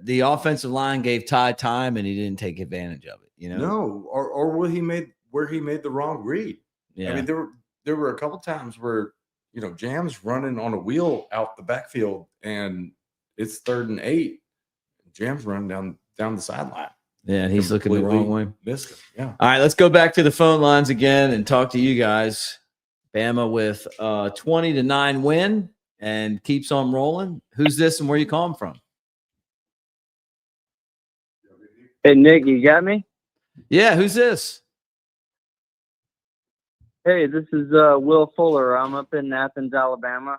the offensive line gave Ty time and he didn't take advantage of it. No, or where he made the wrong read. Yeah. I mean, there were a couple times where Jam's running on a wheel out the backfield and it's 3rd and 8. Jam's running down the sideline. Yeah, he's looking the wrong way. Missed him. Yeah. All right, let's go back to the phone lines again and talk to you guys. Bama with a 20-9 win and keeps on rolling. Who's this and where you calling from? Hey, Nick, you got me? Yeah, who's this? Hey, this is Will Fuller. I'm up in Athens, Alabama.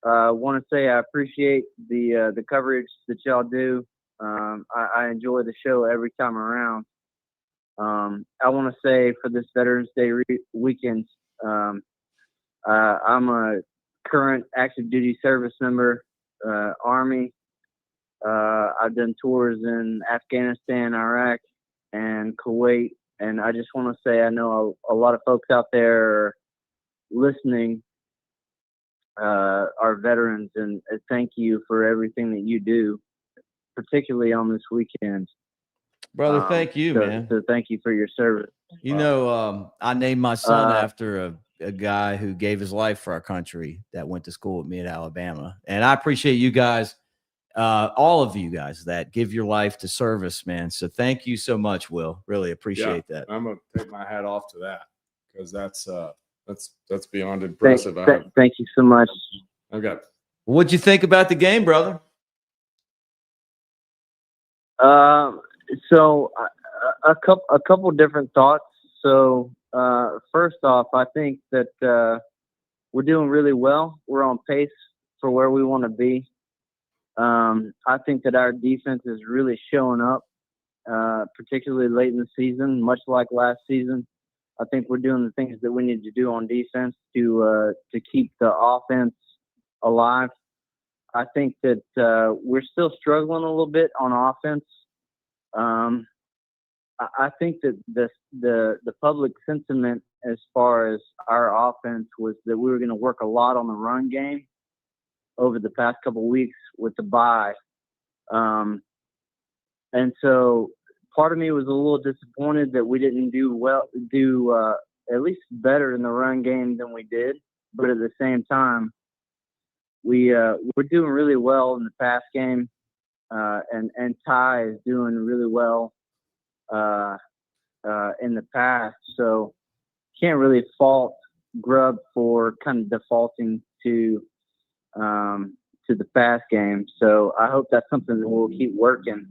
Want to say I appreciate the coverage that y'all do. I enjoy the show every time around. I want to say for this Veterans Day weekend, I'm a current active duty service member, Army. I've done tours in Afghanistan, Iraq, and Kuwait. And I just want to say I know a lot of folks out there listening are veterans, and thank you for everything that you do, particularly on this weekend. Brother, thank you, man. So thank you for your service. I named my son after a guy who gave his life for our country that went to school with me at Alabama. And I appreciate you guys, all of you guys that give your life to service, man. So thank you so much, Will. Really appreciate that. I'm gonna take my hat off to that because that's beyond impressive. Thank you so much. I've got. What'd you think about the game, brother? So a couple different thoughts. So first off, I think that we're doing really well. We're on pace for where we want to be. I think that our defense is really showing up, particularly late in the season, much like last season. I think we're doing the things that we need to do on defense to keep the offense alive. I think that we're still struggling a little bit on offense. I think that the public sentiment as far as our offense was that we were going to work a lot on the run game over the past couple of weeks with the bye. And so part of me was a little disappointed that we didn't do at least better in the run game than we did. But at the same time, we're doing really well in the pass game, and Ty is doing really well in the pass. So can't really fault Grubb for kind of defaulting to the pass game. So I hope that's something that we'll keep working.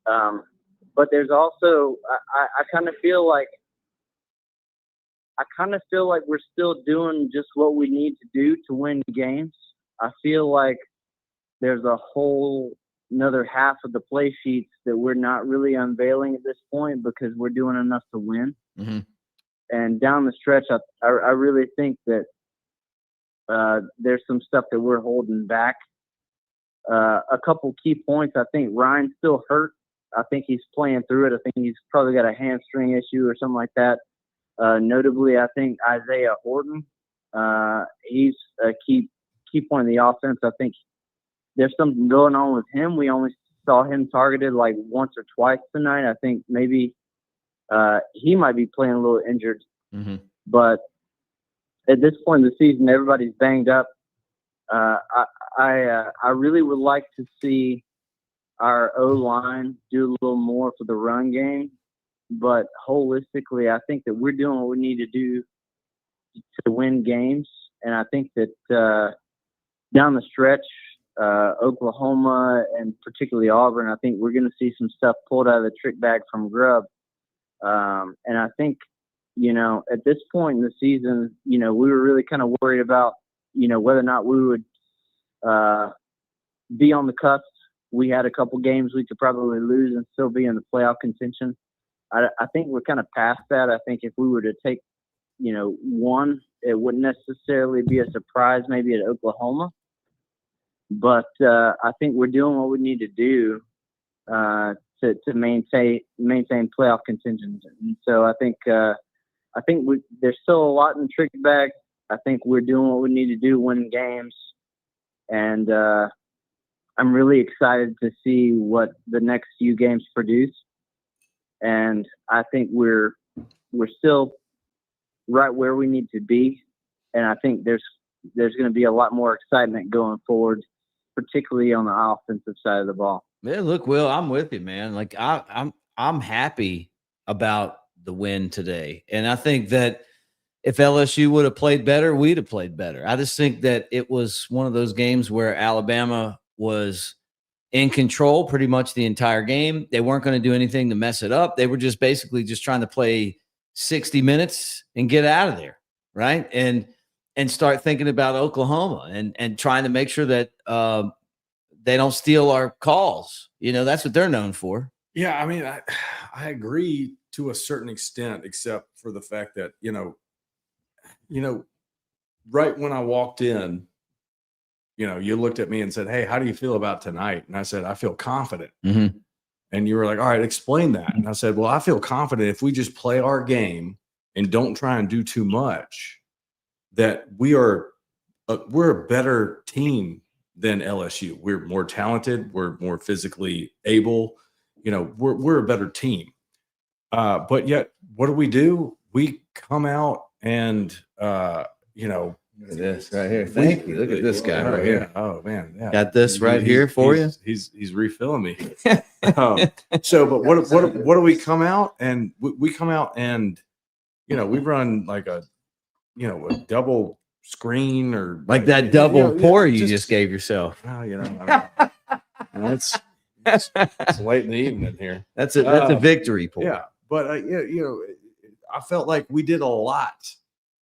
But there's also I kind of feel like we're still doing just what we need to do to win games. I feel like there's a whole another half of the play sheets that we're not really unveiling at this point because we're doing enough to win. Mm-hmm. And down the stretch, I really think that there's some stuff that we're holding back. A couple key points. I think Ryan's still hurt. I think he's playing through it. I think he's probably got a hamstring issue or something like that. Notably, I think Isaiah Horton, he's a key point of the offense. I think there's something going on with him. We only saw him targeted like once or twice tonight. I think maybe he might be playing a little injured. Mm-hmm. But at this point in the season, everybody's banged up. I really would like to see our O-line do a little more for the run game. But holistically, I think that we're doing what we need to do to win games. And I think that down the stretch, Oklahoma and particularly Auburn, I think we're going to see some stuff pulled out of the trick bag from Grubb. And I think, at this point in the season, we were really kind of worried about, whether or not we would be on the cusp. We had a couple games we could probably lose and still be in the playoff contention. I think we're kind of past that. I think if we were to take, one, it wouldn't necessarily be a surprise maybe at Oklahoma. But I think we're doing what we need to do to maintain playoff contention. And so I think there's still a lot in the trick bag. I think we're doing what we need to do, win games. And I'm really excited to see what the next few games produce. And I think we're still right where we need to be. And I think there's going to be a lot more excitement going forward, particularly on the offensive side of the ball. Yeah, look, Will, I'm with you, man. Like I'm happy about the win today. And I think that if LSU would have played better, we'd have played better. I just think that it was one of those games where Alabama was in control pretty much the entire game. They weren't going to do anything to mess it up. They were just basically just trying to play 60 minutes and get out of there, right? And start thinking about Oklahoma and trying to make sure that they don't steal our calls. That's what they're known for. Yeah, I mean, I agree to a certain extent, except for the fact that, right when I walked in, you looked at me and said, "Hey, how do you feel about tonight?" And I said, "I feel confident." Mm-hmm. And you were like, "All right, explain that." And I said, "Well, I feel confident if we just play our game and don't try and do too much, that we're a better team than LSU. We're more talented. We're more physically able. We're a better team. But yet, what do? We come out and, Look at this right here. Thank you. Look at this guy right here. Oh man, yeah. Got this right here for you. He's refilling me. But what do we come out and we come out and we run like a double screen or like that double pour you just gave yourself. Well, it's late in the evening here. That's a victory pour. Yeah, but I felt like we did a lot.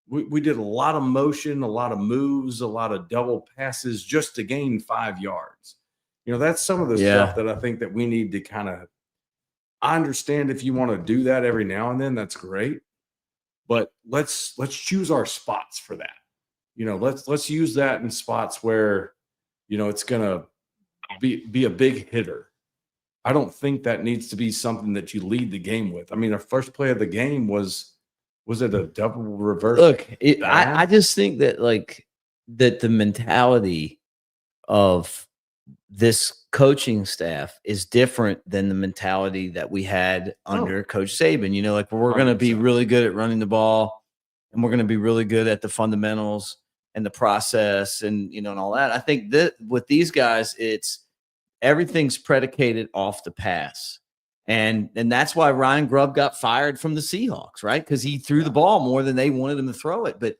We did a lot of motion, a lot of moves, a lot of double passes just to gain 5 yards. That's some of the stuff that I think that we need to kind of. I understand if you want to do that every now and then, that's great. But let's choose our spots for that. Let's use that in spots where it's gonna be a big hitter. I don't think that needs to be something that you lead the game with. I mean, our first play of the game was it a double reverse? Look, I just think that that the mentality of this coaching staff is different than the mentality that we had under Coach Saban. We're going to be really good at running the ball, and we're going to be really good at the fundamentals and the process and and all that. I think that with these guys, everything's predicated off the pass. And that's why Ryan Grubb got fired from the Seahawks, right? Because he threw the ball more than they wanted him to throw it. But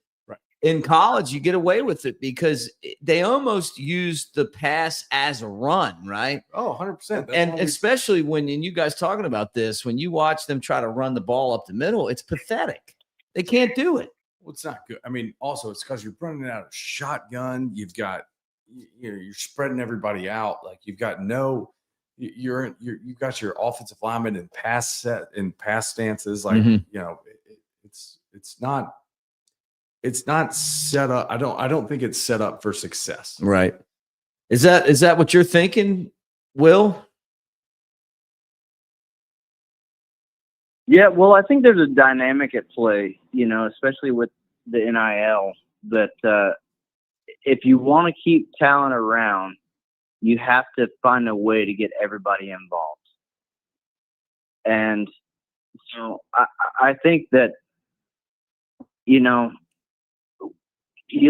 in college, you get away with it because they almost use the pass as a run, right? Oh, 100%. And especially when you guys talking about this, when you watch them try to run the ball up the middle, it's pathetic. They can't do it. Well, it's not good. I mean, also it's because you're running out of shotgun. You've got, you're spreading everybody out. Like you've got you've got your offensive linemen in pass stances. Like, it's not set up. I don't think it's set up for success. Right. Is that what you're thinking, Will? Yeah, well, I think there's a dynamic at play, especially with the NIL, that if you want to keep talent around, you have to find a way to get everybody involved. And so I think that, you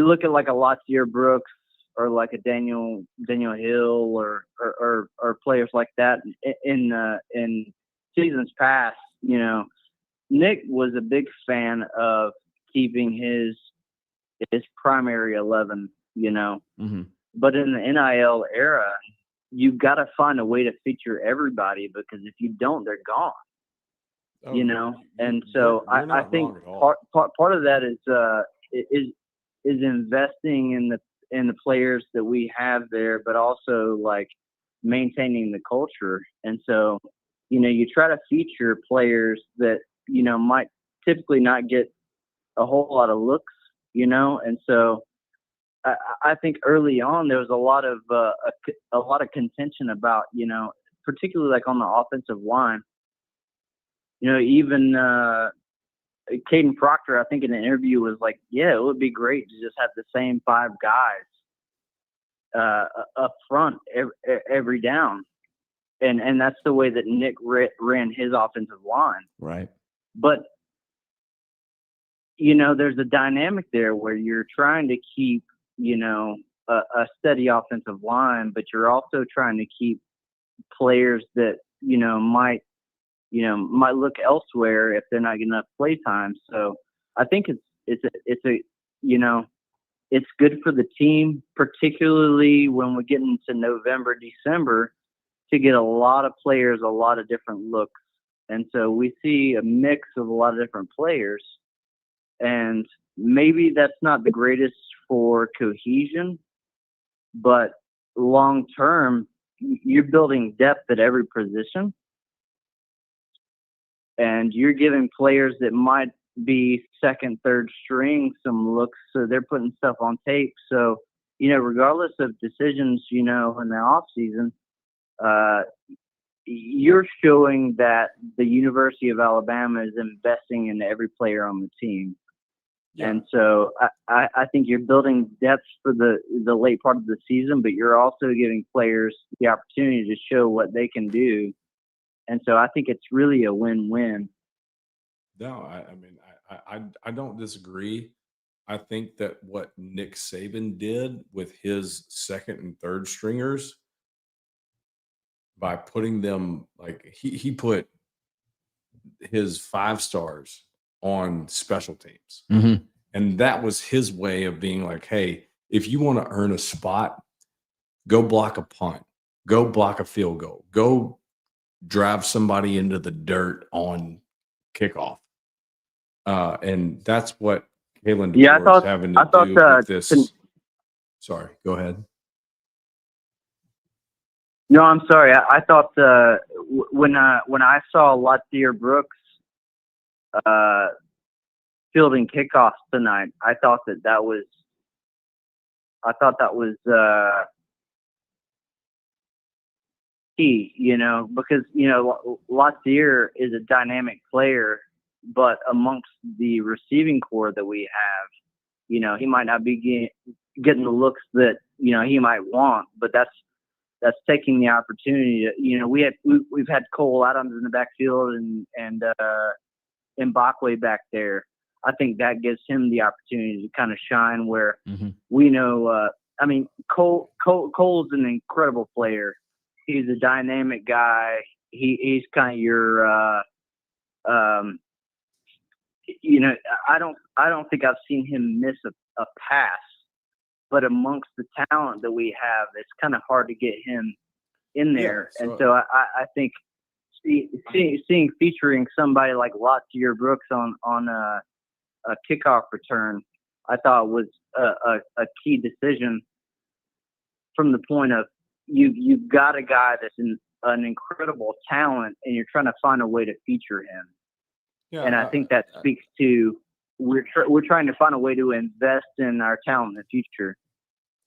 look at like a Latier Brooks or like a Daniel Hill or players like that in seasons past. Nick was a big fan of keeping his primary 11. But in the NIL era, you've got to find a way to feature everybody, because if you don't, they're gone. And so I think part of that is investing in the players that we have there, but also like maintaining the culture. And so, you try to feature players that, might typically not get a whole lot of looks, and so I think early on there was a lot of contention about, particularly like on the offensive line. Even Caden Proctor, I think in an interview was like, yeah, it would be great to just have the same 5 guys up front every down. And that's the way that Nick ran his offensive line. Right. But, there's a dynamic there where you're trying to keep, a steady offensive line, but you're also trying to keep players that, might look elsewhere if they're not getting enough play time. So I think it's good for the team, particularly when we get into November, December, to get a lot of players, a lot of different looks. And so we see a mix of a lot of different players, and maybe that's not the greatest for cohesion, but long term, you're building depth at every position, and you're giving players that might be second, third string some looks, so they're putting stuff on tape. So, regardless of decisions, in the off season, you're showing that the University of Alabama is investing in every player on the team. Yeah. And so I think you're building depth for the late part of the season, but you're also giving players the opportunity to show what they can do. And so I think it's really a win-win. No, I don't disagree. I think that what Nick Saban did with his second and third stringers, by putting them, like he put his 5 stars on special teams. Mm-hmm. And that was his way of being like, hey, if you want to earn a spot, go block a punt, go block a field goal, go drive somebody into the dirt on kickoff. And that's what Kalen DeBoer is having to do with this. Sorry, go ahead. No, I'm sorry. I thought when I saw Latier Brooks fielding kickoffs tonight, I thought that was key, because, Latsier is a dynamic player, but amongst the receiving core that we have, he might not be getting the looks that, he might want, but that's taking the opportunity to, we've had Cole Adams in the backfield and Mbakwe back there. I think that gives him the opportunity to kind of shine where we know, Cole's an incredible player. He's a dynamic guy. He's kind of your, I don't think I've seen him miss a pass, but amongst the talent that we have, it's kind of hard to get him in there. Yeah, and so I think seeing featuring somebody like Latsier Brooks on a kickoff return, I thought was a key decision from the point of you've got a guy that's an incredible talent, and you're trying to find a way to feature him. Yeah, and I think that speaks to we're trying to find a way to invest in our talent in the future.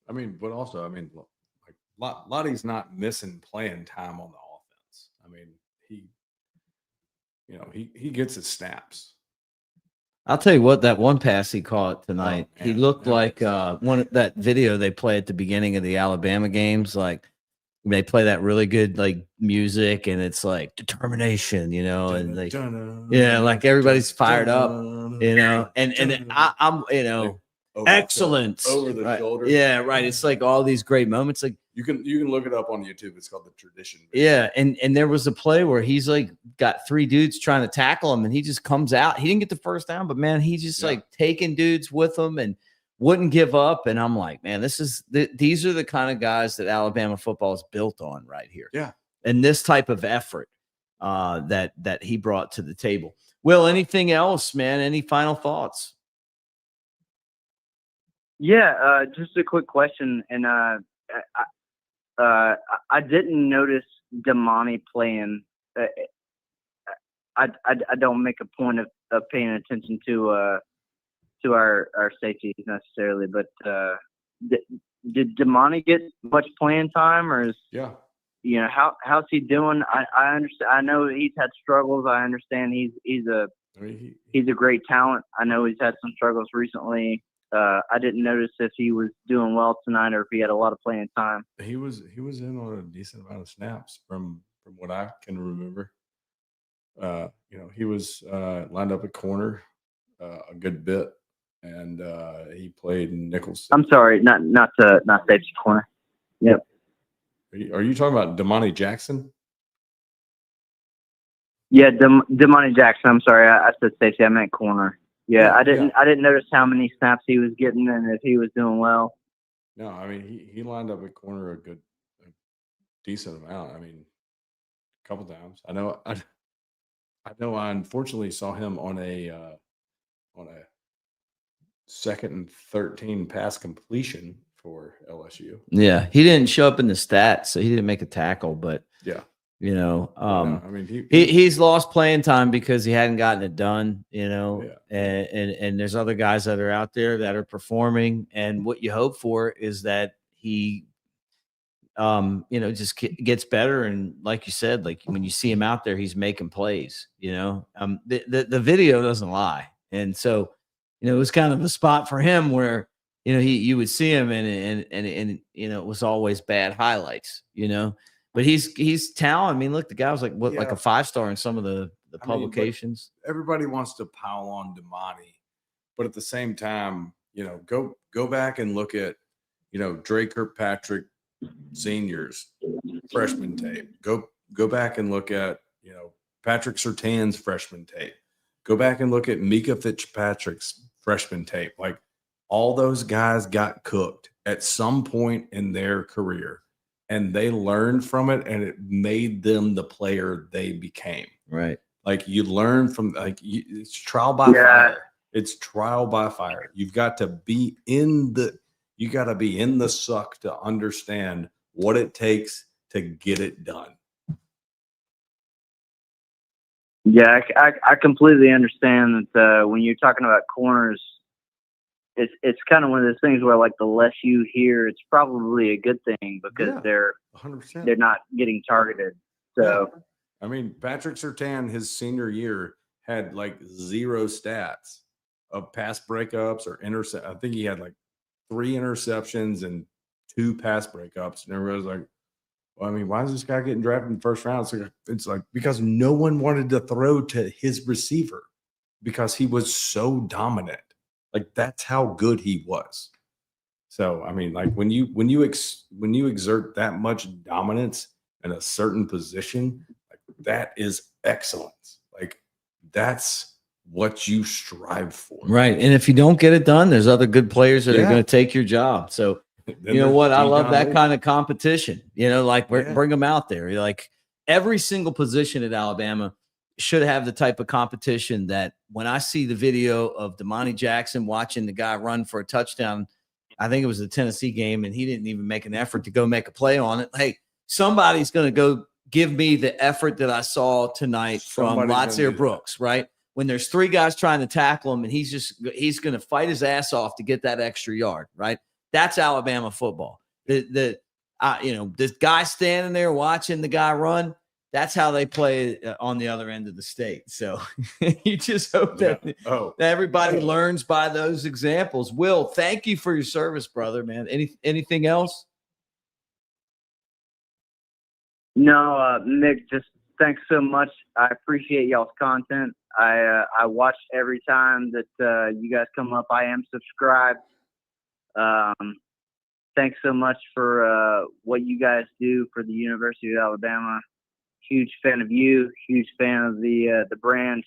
But also, like Lottie's not missing playing time on the offense. He gets his snaps. I'll tell you what, that one pass he caught tonight, Oh, he looked like that video they play at the beginning of the Alabama games. Like they play that really good like music, and it's like determination, and like everybody's fired up, and I'm excellent over the right. shoulder. Yeah, right. It's like all these great moments. Like you can look it up on YouTube. It's called The Tradition. Yeah, and there was a play where he's like got 3 dudes trying to tackle him, and he just comes out. He didn't get the first down, but man, he just like taking dudes with him and wouldn't give up. And I'm like, man, these are the kind of guys that Alabama football is built on right here. Yeah, and this type of effort that he brought to the table. Will, anything else, man? Any final thoughts? Yeah, just a quick question, and I didn't notice Damani playing. I don't make a point of paying attention to our safeties necessarily, but did Damani get much playing time, or how's he doing? I understand. I know he's had struggles. I understand he's a great talent. I know he's had some struggles recently. I didn't notice if he was doing well tonight or if he had a lot of playing time. He was in on a decent amount of snaps from what I can remember. He was lined up at corner a good bit, and he played nickel. I'm sorry, not safety corner. Yep. Are you talking about Damani Jackson? Yeah, Damani Jackson. I'm sorry, I said safety. I meant corner. Yeah, I didn't notice how many snaps he was getting and if he was doing well. No, he lined up at corner a decent amount. A couple times. I know I unfortunately saw him on a 2nd and 13 pass completion for LSU. Yeah, he didn't show up in the stats, so he didn't make a tackle, but yeah. He's lost playing time because he hadn't gotten it done, and there's other guys that are out there that are performing. And what you hope for is that he, just gets better. And like you said, like when you see him out there, he's making plays, the video doesn't lie. And so, it was kind of a spot for him where, you would see him and it was always bad highlights, But he's talented. Look, the guy was like a 5-star in some of the publications. Everybody wants to pile on Damani, but at the same time, go back and look at, Dre Kirkpatrick Senior's freshman tape. Go back and look at, Patrick Surtain's freshman tape. Go back and look at Mika Fitzpatrick's freshman tape. Like all those guys got cooked at some point in their career. And they learned from it, and it made them the player they became. Right. Like you learn from it's trial by fire. It's trial by fire. You've got to be in the suck to understand what it takes to get it done. Yeah, I completely understand that when you're talking about corners, it's kind of one of those things where like the less you hear, it's probably a good thing because Yeah, they're 100%. not getting targeted. So I mean, Patrick Surtain, his senior year, had like 0 stats of pass breakups or intercept. I think he had like 3 interceptions and 2 pass breakups. And everybody was like, well, I mean, why is this guy getting drafted in the first round? It's like because no one wanted to throw to his receiver because he was so dominant. Like that's how good he was. So I mean, like when you exert that much dominance in a certain position, like that is excellence. Like that's what you strive for. Right. And if you don't get it done, there's other good players that are going to take your job. So you know what? I love that kind of competition. You know, like bring them out there. You're like every single position at Alabama should have the type of competition that when I see the video of Damani Jackson watching the guy run for a touchdown, I think it was the Tennessee game, and he didn't even make an effort to go make a play on it. Hey, somebody's going to go give me the effort that I saw tonight from Latsier Brooks, right? When there's 3 guys trying to tackle him and he's going to fight his ass off to get that extra yard, right? That's Alabama football. This guy standing there watching the guy run, that's how they play on the other end of the state. So you just hope that, that everybody learns by those examples. Will, thank you for your service, brother, man. Anything else? no, Nick, just thanks so much. I appreciate y'all's content. I watch every time that you guys come up. I am subscribed. Thanks so much for what you guys do for the University of Alabama. Huge fan of you. Huge fan of the brand.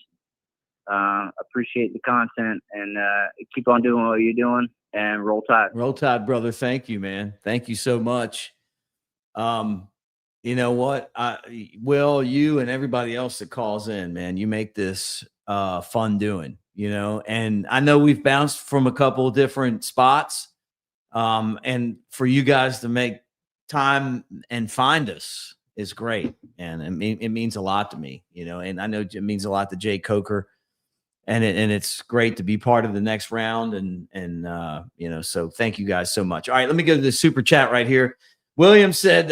Appreciate the content and keep on doing what you're doing. And roll tide. Roll tide, brother. Thank you, man. Thank you so much. You know what? Will, you and everybody else that calls in, man, you make this fun doing, you know, and I know we've bounced from a couple of different spots. And for you guys to make time and find us is great. And it means a lot to me, you know, and I know it means a lot to Jay Coker. And it's great to be part of the next round. And you know, so thank you guys so much. All right, let me go to the super chat right here. William said,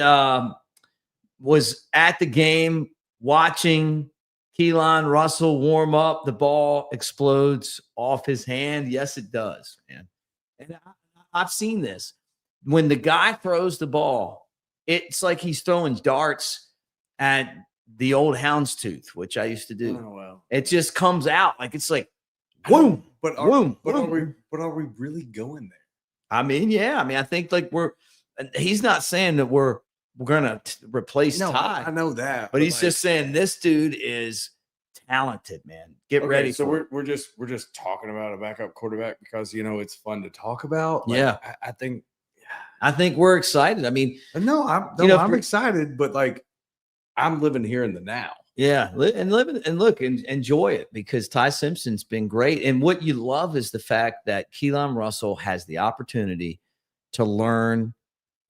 was at the game watching Keelan Russell warm up. The ball explodes off his hand. Yes, it does, man. And I've seen this. When the guy throws the ball, it's like he's throwing darts at the old houndstooth, which I used to do. Oh, wow. It just comes out like it's like, boom, boom. Are we really going there? I mean, yeah. I mean, I think like he's not saying that we're gonna replace Ty. I know that, but he's just saying this dude is talented, man. Get ready. So we're just talking about a backup quarterback because you know it's fun to talk about. Like, yeah, I think we're excited. I mean, I'm excited, but like I'm living here in the now. Yeah, and enjoy it because Ty Simpson's been great. And what you love is the fact that Keelan Russell has the opportunity to learn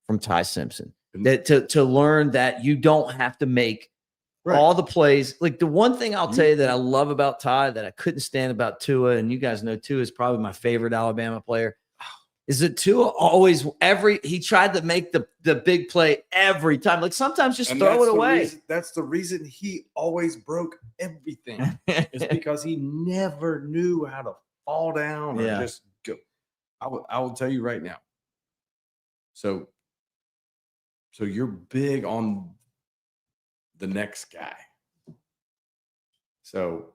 from Ty Simpson. That to learn that you don't have to make all the plays. Like the one thing I'll tell you that I love about Ty that I couldn't stand about Tua, and you guys know Tua is probably my favorite Alabama player, is that Tua always he tried to make the big play every time. Like sometimes just throw it away. That's the reason he always broke everything. Is because he never knew how to fall down or just go. I will tell you right now. So you're big on the next guy. So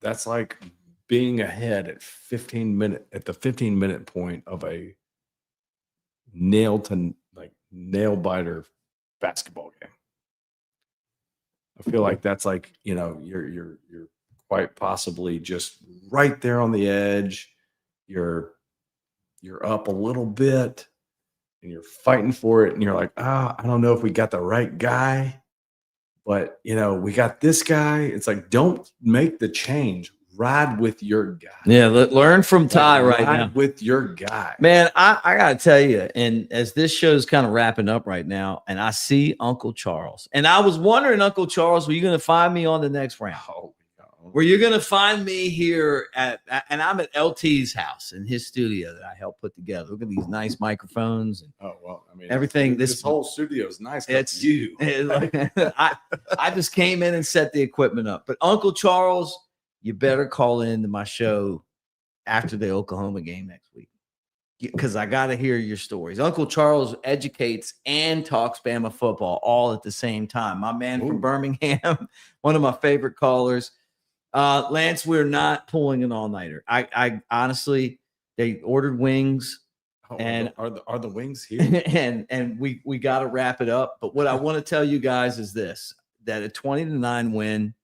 that's like being ahead at the 15-minute point of a nail biter basketball game. I feel like that's like, you know, you're quite possibly just right there on the edge. You're up a little bit and you're fighting for it. And you're like, I don't know if we got the right guy, but you know, we got this guy. It's like, don't make the change. Ride with your guy. Yeah. Learn from Ty right now. Ride with your guy. Man, I got to tell you, and as this show's kind of wrapping up right now, and I see Uncle Charles, and I was wondering, Uncle Charles, were you going to find me on the next round? Oh, where you're going to find me here and I'm at LT's house in his studio that I helped put together. Look at these nice microphones and everything. This whole studio is nice. It's you. I just came in and set the equipment up. But Uncle Charles, you better call into my show after the Oklahoma game next week, because I got to hear your stories. Uncle Charles educates and talks Bama football all at the same time. My man from Birmingham, one of my favorite callers. Lance, we're not pulling an all-nighter. I honestly, they ordered wings. And are the wings here? and we got to wrap it up. But what I want to tell you guys is this: that a 20-9 win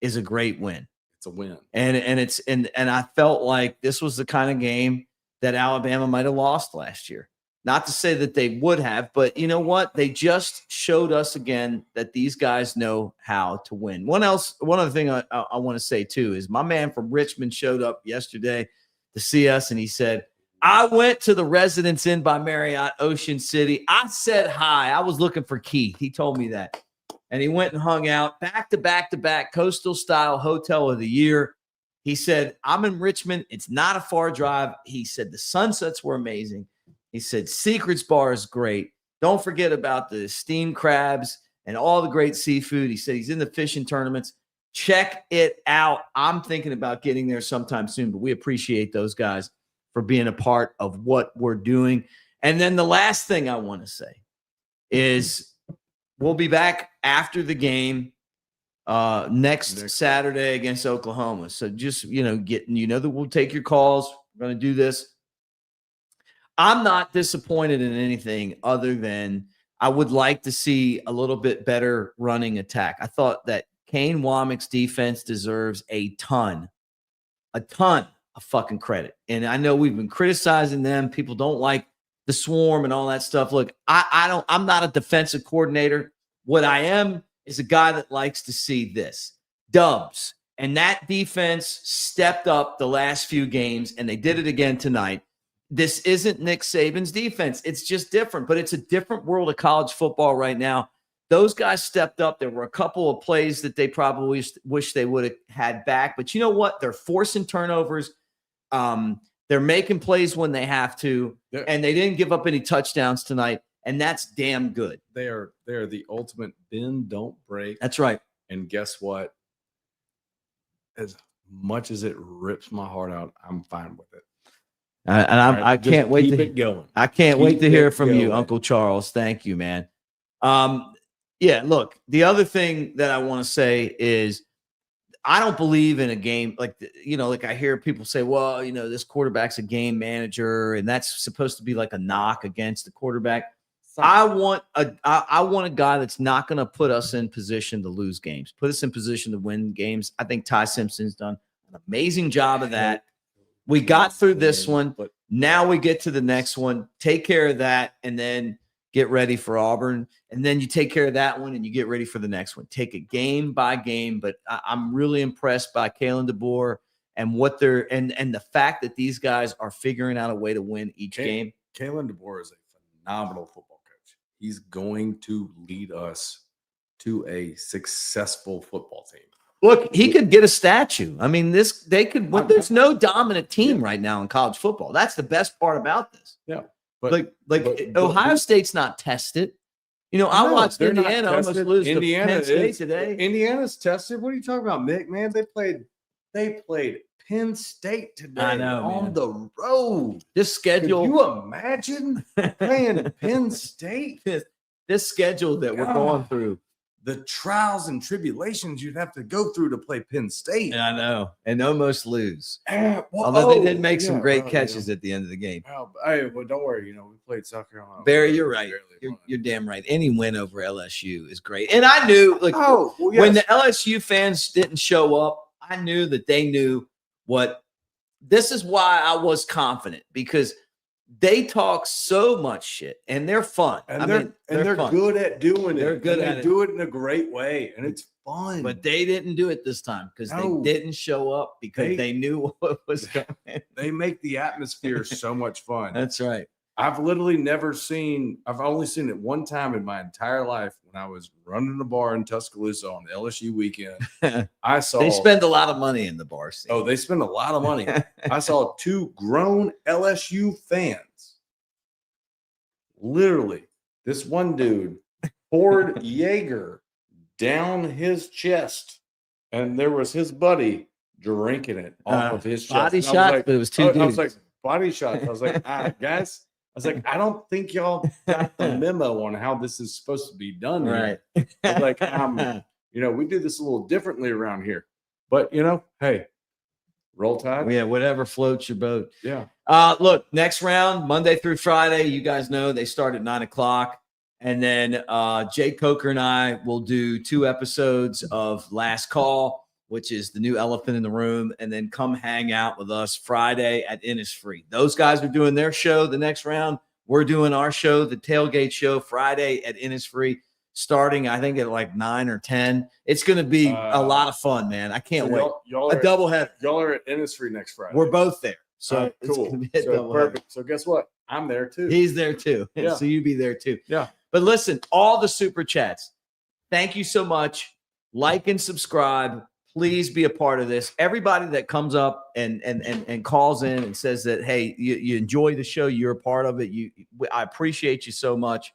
is a great win. It's a win. And I felt like this was the kind of game that Alabama might have lost last year. Not to say that they would have, but you know what? They just showed us again that these guys know how to win. One other thing I want to say too is my man from Richmond showed up yesterday to see us, and he said, I went to the Residence Inn by Marriott, Ocean City. I said hi. I was looking for Keith. He told me that. And he went and hung out back to back coastal style hotel of the year. He said, I'm in Richmond. It's not a far drive. He said the sunsets were amazing. He said Secrets Bar is great. Don't forget about the steamed crabs and all the great seafood. He said he's in the fishing tournaments. Check it out. I'm thinking about getting there sometime soon, but we appreciate those guys for being a part of what we're doing. And then the last thing I want to say is we'll be back after the game next Saturday against Oklahoma. So just, that we'll take your calls. We're going to do this. I'm not disappointed in anything other than I would like to see a little bit better running attack. I thought that Kane Womack's defense deserves a ton of fucking credit. And I know we've been criticizing them. People don't like the swarm and all that stuff. Look, I'm not a defensive coordinator. What I am is a guy that likes to see this. Dubs. And that defense stepped up the last few games, and they did it again tonight. This isn't Nick Saban's defense. It's just different, but it's a different world of college football right now. Those guys stepped up. There were a couple of plays that they probably wish they would have had back. But you know what? They're forcing turnovers. They're making plays when they have to, and they didn't give up any touchdowns tonight, and that's damn good. They're the ultimate bend, don't break. That's right. And guess what? As much as it rips my heart out, I'm fine with it. I can't wait to keep it going. I can't wait to hear from you, Uncle Charles. Thank you, man. Yeah, look, the other thing that I want to say is I don't believe in a game like I hear people say, well, this quarterback's a game manager, and that's supposed to be like a knock against the quarterback. I want a guy that's not going to put us in position to lose games, put us in position to win games. I think Ty Simpson's done an amazing job of that. We got through this one. Now we get to the next one. Take care of that, and then get ready for Auburn. And then you take care of that one, and you get ready for the next one. Take it game by game. But I'm really impressed by Kalen DeBoer and what they're and the fact that these guys are figuring out a way to win each game. Kalen DeBoer is a phenomenal football coach. He's going to lead us to a successful football team. Look, he could get a statue. I mean, there's no dominant team right now in college football. That's the best part about this. Yeah. But Ohio State's not tested. I watched Indiana almost lose to Penn State today. Indiana's tested. What are you talking about, Mick? Man, they played Penn State today. I know, on the road. This schedule. Can you imagine playing Penn State? This schedule that we're going through. The trials and tribulations you'd have to go through to play Penn State. I know, and almost lose. Although they did make some great catches at the end of the game. Well, don't worry. We played South Carolina. Barry, you're right. You're damn right. Any win over LSU is great. And I knew, when the LSU fans didn't show up, I knew that they knew what. This is why I was confident, because they talk so much shit, and they're fun. And they're fun. good at doing it. They're good at it. it. Do it in a great way, and it's fun. But they didn't do it this time because they didn't show up because they knew what was coming. They make the atmosphere so much fun. That's right. I've literally never seen. I've only seen it one time in my entire life when I was running a bar in Tuscaloosa on the LSU weekend. I saw They spend a lot of money in the bar scene. Oh, they spend a lot of money. I saw two grown LSU fans. Literally, this one dude poured Jaeger down his chest, and there was his buddy drinking it off of his chest. Body And I was shots, like- but it was two I dudes. was like, body shots. I was like, guys, I was like, I don't think y'all got the memo on how this is supposed to be done. here. Right. I was like, we do this a little differently around here. But hey, roll tide. Yeah, whatever floats your boat. Yeah. Look, next round, Monday through Friday, you guys know they start at 9:00. And then Jay Coker and I will do 2 episodes of Last Call, which is the new elephant in the room, and then come hang out with us Friday at Innisfree. Those guys are doing their show the next round. We're doing our show, the Tailgate Show, Friday at Innisfree, starting, I think, at like 9 or 10. It's going to be a lot of fun, man. I can't wait. Y'all A are, doubleheader. y'all are at Innisfree next Friday. We're both there. So All right, it's cool. gonna be a So doubleheader. perfect. So guess what? I'm there too. He's there too. Yeah. So you be there too. Yeah. But listen, all the super chats, thank you so much. Like and subscribe. Please be a part of this. Everybody that comes up and calls in and says that, hey, you enjoy the show, you're a part of it. I appreciate you so much.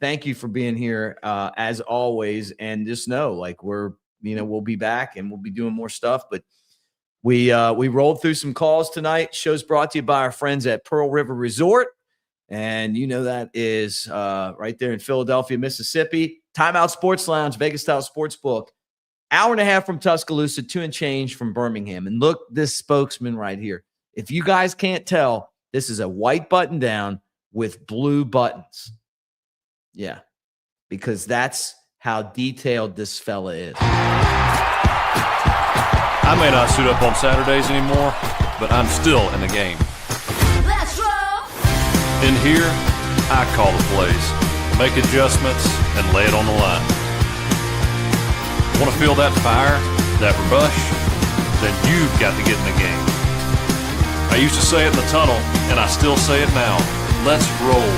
Thank you for being here as always. And just know, like, we'll be back and we'll be doing more stuff. But we rolled through some calls tonight. Show's brought to you by our friends at Pearl River Resort. And that is right there in Philadelphia, Mississippi. Timeout Sports Lounge, Vegas-style sportsbook. Hour and a half from Tuscaloosa, 2 and change from Birmingham. And look, this spokesman right here. If you guys can't tell, this is a white button down with blue buttons. Yeah, because that's how detailed this fella is. I may not suit up on Saturdays anymore, but I'm still in the game. Let's roll. In here, I call the plays, make adjustments, and lay it on the line. Want to feel that fire, that rush? Then you've got to get in the game. I used to say it in the tunnel, and I still say it now. Let's roll.